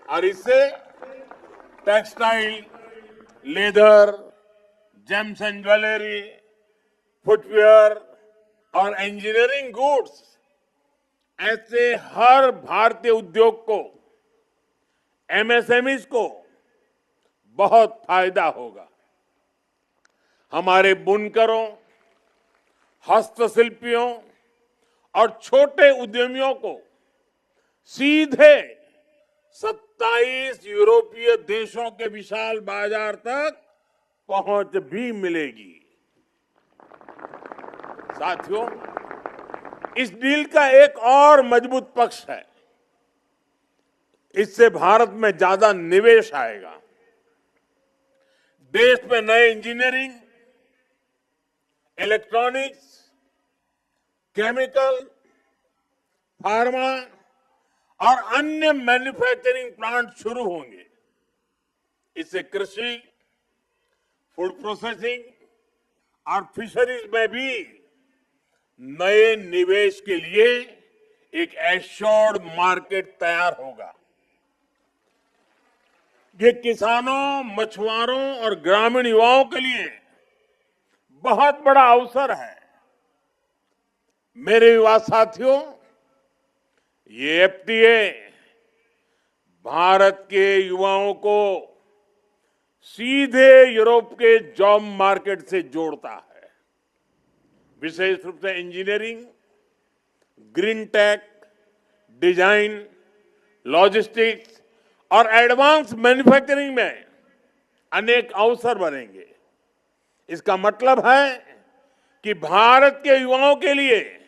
और इससे textile, leather, James and jewellery, footwear और इंजीनियरिंग गुड्स ऐसे हर भारतीय उद्योग को, एमएसएमईज को बहुत फायदा होगा। हमारे बुनकरों, हस्तशिल्पियों और छोटे उद्यमियों को सीधे 27 यूरोपीय देशों के विशाल बाजार तक पहुंच भी मिलेगी। साथियों, इस डील का एक और मजबूत पक्ष है, इससे भारत में ज्यादा निवेश आएगा। देश में नए इंजीनियरिंग, इलेक्ट्रॉनिक्स, केमिकल, फार्मा और अन्य मैन्युफैक्चरिंग प्लांट शुरू होंगे। इससे कृषि, फूड प्रोसेसिंग और फिशरीज में भी नए निवेश के लिए एक एश्योर्ड मार्केट तैयार होगा। ये किसानों, मछुआरों और ग्रामीण युवाओं के लिए बहुत बड़ा अवसर है। मेरे युवा साथियों, ये एफटीए भारत के युवाओं को सीधे यूरोप के जॉब मार्केट से जोड़ता है। विशेष रूप से engineering, green tech, design, logistics और एडवांस मैन्युफैक्चरिंग में अनेक अवसर बनेंगे। इसका मतलब है कि भारत के युवाओं के लिए,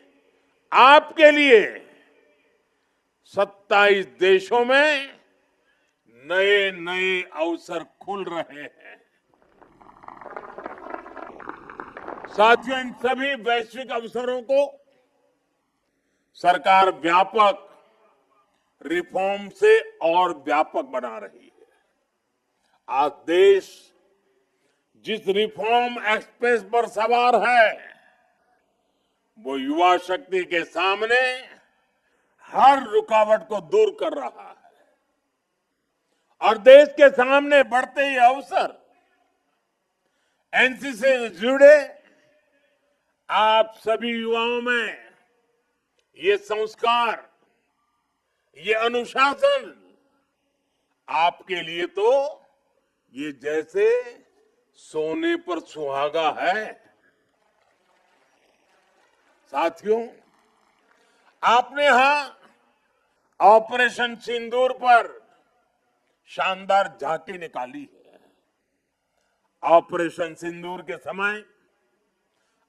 आपके लिए 27 देशों में नए नए अवसर खुल रहे हैं। साथियों, इन सभी वैश्विक अवसरों को सरकार व्यापक रिफॉर्म से और व्यापक बना रही है। आज देश जिस रिफॉर्म एक्सप्रेस पर सवार है, वो युवा शक्ति के सामने हर रुकावट को दूर कर रहा है और देश के सामने बढ़ते ये अवसर एनसीसी से जुड़े आप सभी युवाओं में ये संस्कार, ये अनुशासन आपके लिए तो ये जैसे सोने पर सुहागा है। साथियों, आपने यहां ऑपरेशन सिंदूर पर शानदार झांकी निकाली है। ऑपरेशन सिंदूर के समय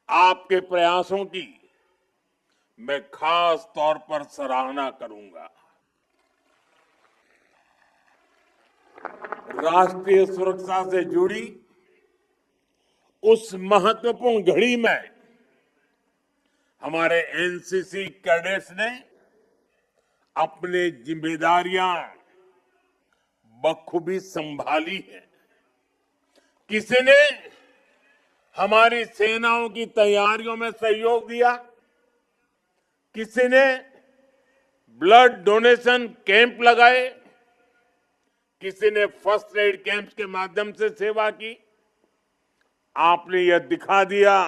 आपके प्रयासों की मैं खास तौर पर सराहना करूंगा। राष्ट्रीय सुरक्षा से जुड़ी उस महत्वपूर्ण घड़ी में हमारे एनसीसी कैडेट्स ने अपनी जिम्मेदारियां बखूबी संभाली है। किसी ने हमारी सेनाओं की तैयारियों में सहयोग दिया, किसी ने ब्लड डोनेशन कैंप लगाए, किसी ने फर्स्ट एड कैंप्स के माध्यम से सेवा की। आपने यह दिखा दिया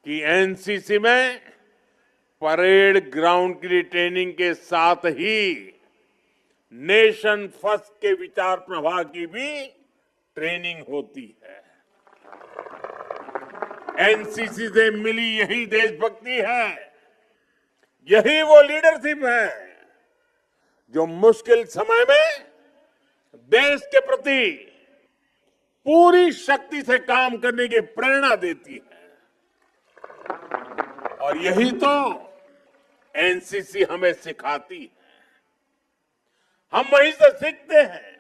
कि एनसीसी में परेड ग्राउंड की लिए ट्रेनिंग के साथ ही नेशन फर्स्ट के विचार प्रवाह की भी ट्रेनिंग होती है। एनसीसी से मिली यही देशभक्ति है, यही वो लीडरशिप है जो मुश्किल समय में देश के प्रति पूरी शक्ति से काम करने की प्रेरणा देती है। और यही तो एनसीसी हमें सिखाती है। हम वहीं से सीखते हैं।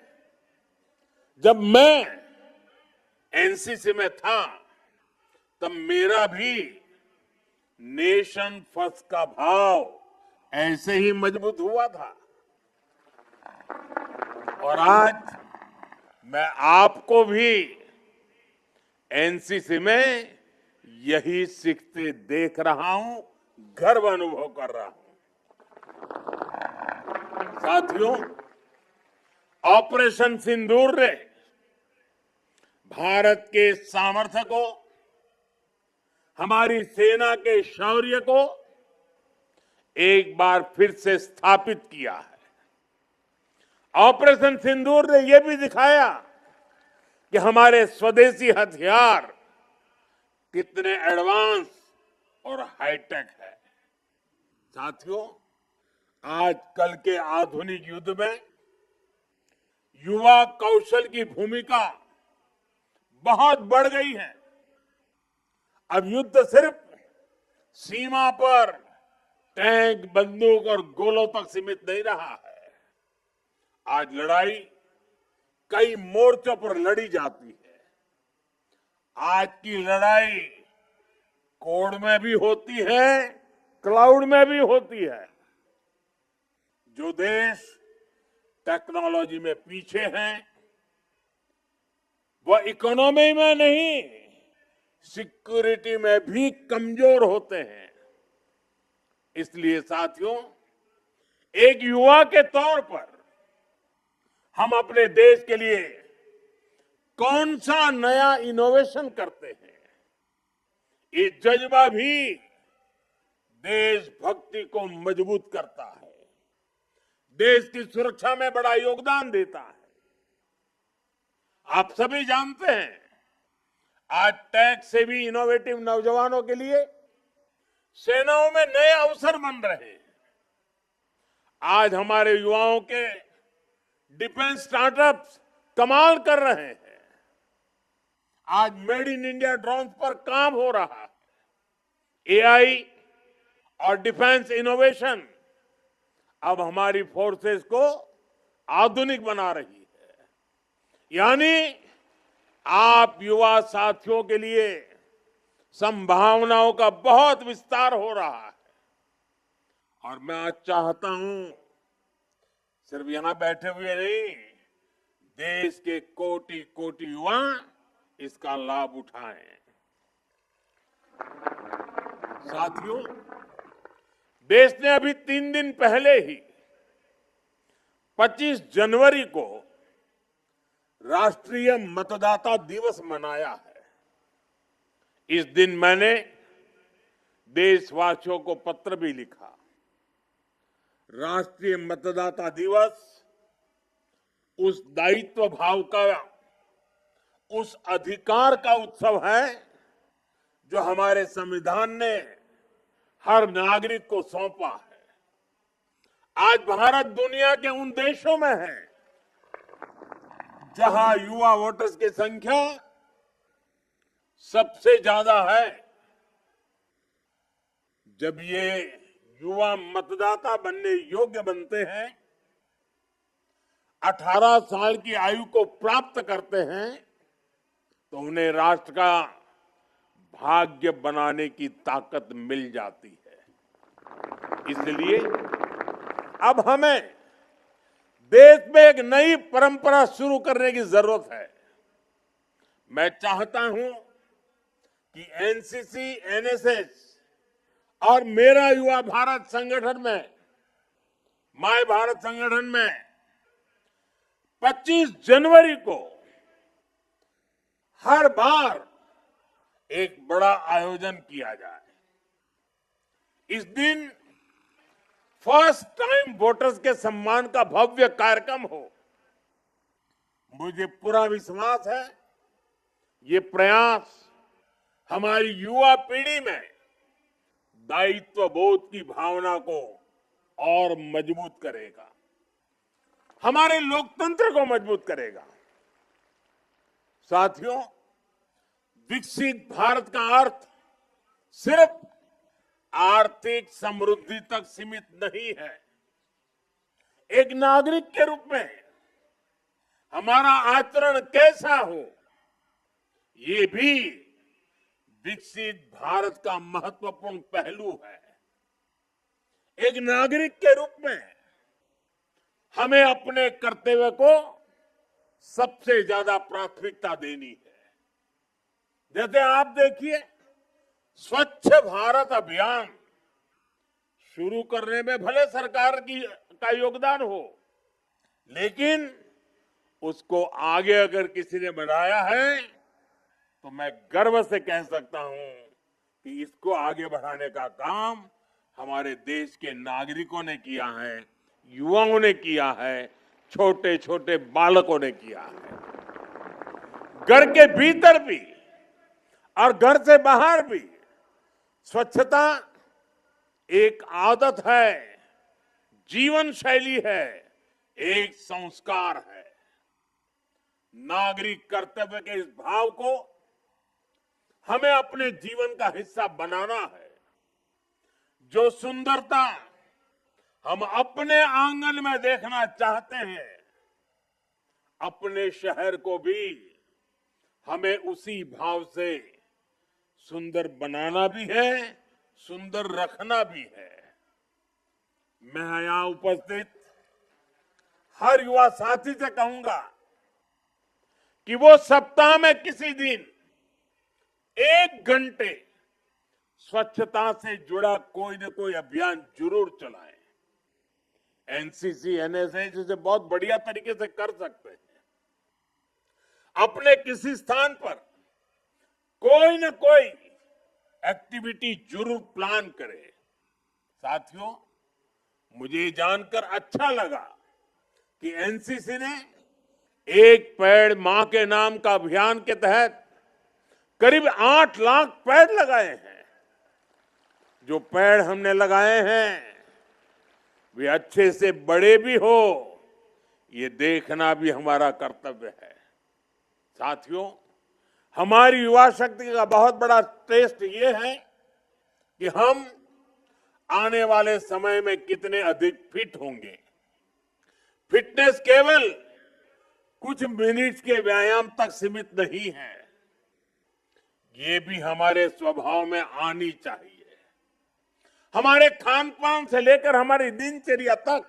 जब मैं एनसीसी में था तब मेरा भी नेशन फर्स्ट का भाव ऐसे ही मजबूत हुआ था। और आज मैं आपको भी एनसीसी में यही सीखते देख रहा हूं, गर्व अनुभव कर रहा हूं। साथियों, ऑपरेशन सिंदूर ने भारत के सामर्थ्य को, हमारी सेना के शौर्य को एक बार फिर से स्थापित किया है। ऑपरेशन सिंदूर ने यह भी दिखाया कि हमारे स्वदेशी हथियार कितने एडवांस और हाईटेक है। साथियों, आज कल के आधुनिक युद्ध में युवा कौशल की भूमिका बहुत बढ़ गई है। अब युद्ध सिर्फ सीमा पर टैंक, बंदूक और गोलों तक सीमित नहीं रहा है। आज लड़ाई कई मोर्चों पर लड़ी जाती है। आज की लड़ाई कोड में भी होती है, क्लाउड में भी होती है। जो देश टेक्नोलॉजी में पीछे हैं, वह इकोनॉमी में नहीं, सिक्योरिटी में भी कमजोर होते हैं। इसलिए साथियों, एक युवा के तौर पर हम अपने देश के लिए कौन सा नया इनोवेशन करते हैं, ये जज्बा भी देशभक्ति को मजबूत करता है, देश की सुरक्षा में बड़ा योगदान देता है। आप सभी जानते हैं, आज टेक से भी इनोवेटिव नौजवानों के लिए सेनाओं में नए अवसर बन रहे हैं। आज हमारे युवाओं के डिफेंस स्टार्टअप्स कमाल कर रहे हैं। आज मेड इन इंडिया ड्रोन पर काम हो रहा है। एआई और डिफेंस इनोवेशन अब हमारी फोर्सेस को आधुनिक बना रही है। यानी आप युवा साथियों के लिए संभावनाओं का बहुत विस्तार हो रहा है। और मैं आज चाहता हूं सिर्फ यहां बैठे हुए नहीं, देश के कोटि कोटि युवा इसका लाभ उठाएं। साथियों, देश ने अभी 3 दिन पहले ही 25 जनवरी को राष्ट्रीय मतदाता दिवस मनाया है। इस दिन मैंने देशवासियों को पत्र भी लिखा। राष्ट्रीय मतदाता दिवस उस दायित्व भाव का, उस अधिकार का उत्सव है जो हमारे संविधान ने हर नागरिक को सौंपा है। आज भारत दुनिया के उन देशों में है जहां युवा वोटर्स की संख्या सबसे ज्यादा है। जब ये युवा मतदाता बनने योग्य बनते हैं, 18 साल की आयु को प्राप्त करते हैं, तो उन्हें राष्ट्र का भाग्य बनाने की ताकत मिल जाती है। इसलिए अब हमें देश में एक नई परंपरा शुरू करने की जरूरत है। मैं चाहता हूं कि एनसीसी, एनएसएस और मेरा युवा भारत संगठन में, माय भारत संगठन में 25 जनवरी को हर बार एक बड़ा आयोजन किया जाए। इस दिन फर्स्ट टाइम वोटर्स के सम्मान का भव्य कार्यक्रम हो। मुझे पूरा विश्वास है ये प्रयास हमारी युवा पीढ़ी में दायित्व बोध की भावना को और मजबूत करेगा, हमारे लोकतंत्र को मजबूत करेगा। साथियों, विकसित भारत का अर्थ सिर्फ आर्थिक समृद्धि तक सीमित नहीं है। एक नागरिक के रूप में हमारा आचरण कैसा हो, ये भी विकसित भारत का महत्वपूर्ण पहलू है। एक नागरिक के रूप में हमें अपने कर्तव्य को सबसे ज्यादा प्राथमिकता देनी है। जैसे आप देखिए, स्वच्छ भारत अभियान शुरू करने में भले सरकार का योगदान हो, लेकिन उसको आगे अगर किसी ने बढ़ाया है तो मैं गर्व से कह सकता हूं कि इसको आगे बढ़ाने का काम हमारे देश के नागरिकों ने किया है, युवाओं ने किया है, छोटे छोटे बालकों ने किया है। घर के भीतर भी और घर से बाहर भी स्वच्छता एक आदत है, जीवन शैली है, एक संस्कार है। नागरिक कर्तव्य के इस भाव को हमें अपने जीवन का हिस्सा बनाना है। जो सुंदरता हम अपने आंगन में देखना चाहते हैं, अपने शहर को भी हमें उसी भाव से सुंदर बनाना भी है, सुंदर रखना भी है। मैं यहां उपस्थित हर युवा साथी से कहूंगा कि वो सप्ताह में किसी दिन 1 घंटे स्वच्छता से जुड़ा कोई न कोई अभियान जरूर चलाएं। एनसीसी, एनएसएस इसे बहुत बढ़िया तरीके से कर सकते हैं। अपने किसी स्थान पर कोई न कोई एक्टिविटी जरूर प्लान करें। साथियों, मुझे जानकर अच्छा लगा कि एनसीसी ने एक पेड़ मां के नाम का अभियान के तहत करीब 8 लाख पेड़ लगाए हैं। जो पेड़ हमने लगाए हैं वे अच्छे से बड़े भी हो, ये देखना भी हमारा कर्तव्य है। साथियों, हमारी युवा शक्ति का बहुत बड़ा टेस्ट ये है कि हम आने वाले समय में कितने अधिक फिट होंगे। फिटनेस केवल कुछ मिनट्स के व्यायाम तक सीमित नहीं है, ये भी हमारे स्वभाव में आनी चाहिए। हमारे खान पान से लेकर हमारी दिनचर्या तक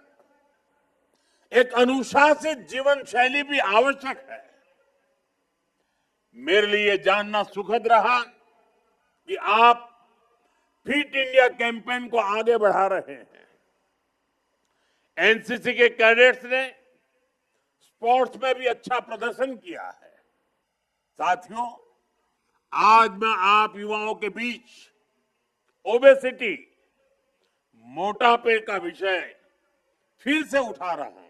एक अनुशासित जीवन शैली भी आवश्यक है। मेरे लिए जानना सुखद रहा कि आप फिट इंडिया कैंपेन को आगे बढ़ा रहे हैं। एनसीसी के कैडेट्स ने स्पोर्ट्स में भी अच्छा प्रदर्शन किया है। साथियों, आज मैं आप युवाओं के बीच ओबेसिटी, मोटापे का विषय फिर से उठा रहा हूं।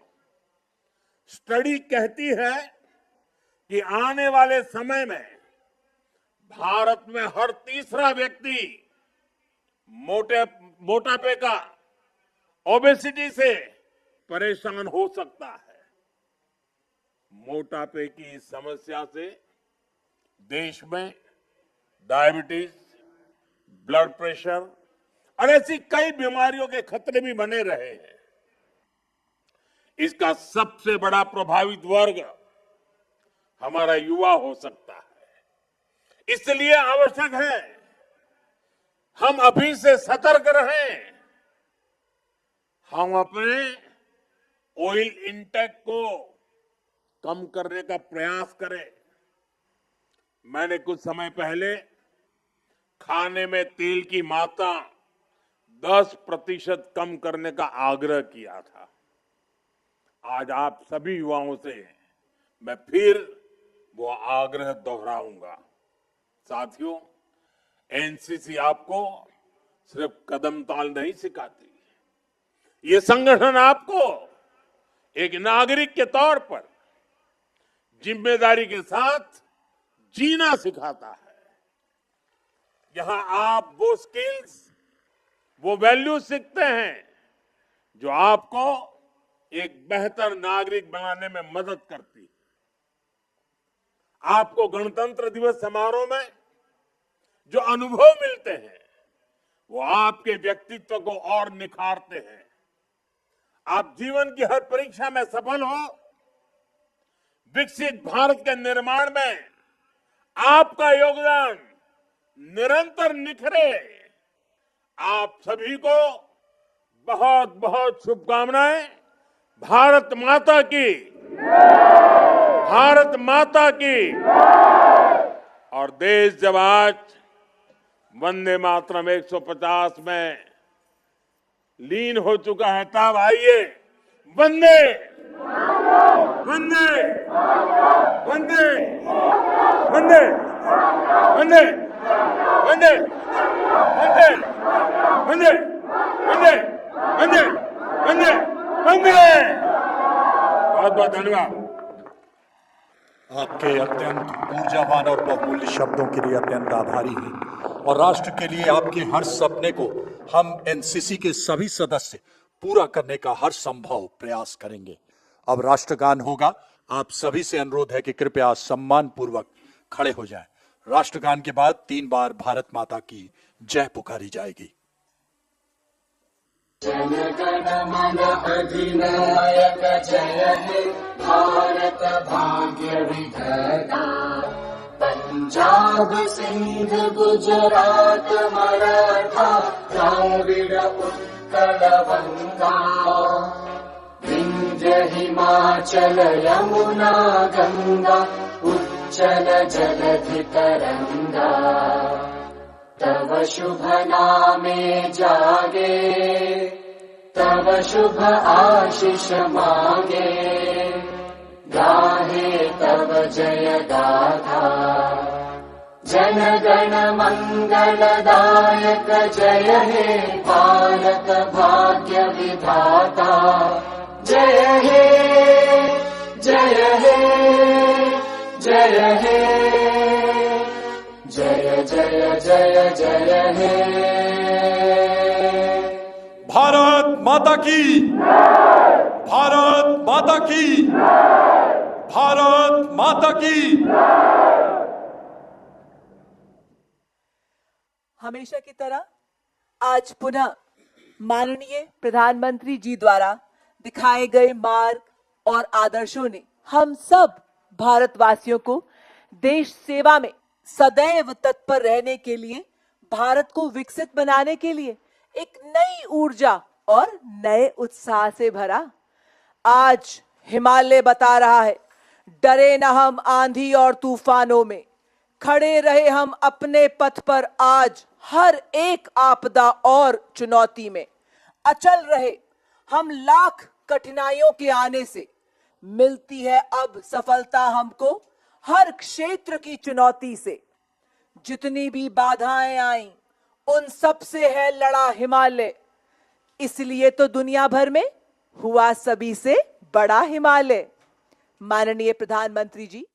स्टडी कहती है कि आने वाले समय में भारत में हर तीसरा व्यक्ति मोटापे का, ओबेसिटी से परेशान हो सकता है। मोटापे की इस समस्या से देश में डायबिटीज, ब्लड प्रेशर और ऐसी कई बीमारियों के खतरे भी बने रहे हैं। इसका सबसे बड़ा प्रभावित वर्ग हमारा युवा हो सकता है। इसलिए आवश्यक है हम अभी से सतर्क रहें। हम अपने ऑयल इंटेक को कम करने का प्रयास करें। मैंने कुछ समय पहले खाने में तेल की मात्रा 10% कम करने का आग्रह किया था। आज आप सभी युवाओं से मैं फिर वो आग्रह दोहराऊंगा। साथियों, एनसीसी आपको सिर्फ कदम ताल नहीं सिखाती, ये संगठन आपको एक नागरिक के तौर पर जिम्मेदारी के साथ जीना सिखाता है। यहां आप वो स्किल्स, वो वैल्यू सीखते हैं जो आपको एक बेहतर नागरिक बनाने में मदद करती है। आपको गणतंत्र दिवस समारोह में जो अनुभव मिलते हैं वो आपके व्यक्तित्व को और निखारते हैं। आप जीवन की हर परीक्षा में सफल हो, विकसित भारत के निर्माण में आपका योगदान निरंतर निखरे। आप सभी को बहुत बहुत शुभकामनाएं। भारत माता की, भारत माता की। और देश जब आज वंदे मातरम 150 में लीन हो चुका है, तब आइए वंदे वंदे वंदे वंदे वंदे वंदे वंदे वंदे वंदे वंदे वंदे वंदे। बहुत बहुत धन्यवाद। आपके अत्यंत ऊर्जावान और बहुमूल्य शब्दों के लिए अत्यंत आभारी हैं और राष्ट्र के लिए आपके हर सपने को हम एनसीसी के सभी सदस्य पूरा करने का हर संभव प्रयास करेंगे। अब राष्ट्रगान होगा। आप सभी से अनुरोध है कि कृपया सम्मान पूर्वक खड़े हो जाएं। राष्ट्रगान के बाद 3 बार भारत माता की जय पुकारी जाएगी। जनगण मन अधिनायक जय हे भारत भाग्य विधाता। पंजाब सिंध गुजरात मराठा द्राविड़ उत्कल बंगा। विंध्य हिमाचल यमुना गंगा उच्चल जलधि तरंगा। तव शुभ नामे जागे, तव शुभ आशीष मांगे। गाहे तव जय गाथा, जन गण मंगलदायक जय हे भारत भाग्य विधाता। जय हे जय हे जय हे जय जय जय जय हे। भारत माता की, भारत माता की, भारत माता की। हमेशा की तरह आज पुनः माननीय प्रधानमंत्री जी द्वारा दिखाए गए मार्ग और आदर्शों ने हम सब भारतवासियों को देश सेवा में सदैव तत्पर रहने के लिए, भारत को विकसित बनाने के लिए एक नई ऊर्जा और नए उत्साह से भरा। आज हिमालय बता रहा है, डरे न हम आंधी और तूफानों में, खड़े रहे हम अपने पथ पर आज हर एक आपदा और चुनौती में। अचल रहे हम लाख कठिनाइयों के आने से, मिलती है अब सफलता हमको हर क्षेत्र की चुनौती से। जितनी भी बाधाएं आईं, उन सब से है लड़ा हिमालय। इसलिए तो दुनिया भर में हुआ सभी से बड़ा हिमालय। माननीय प्रधानमंत्री जी,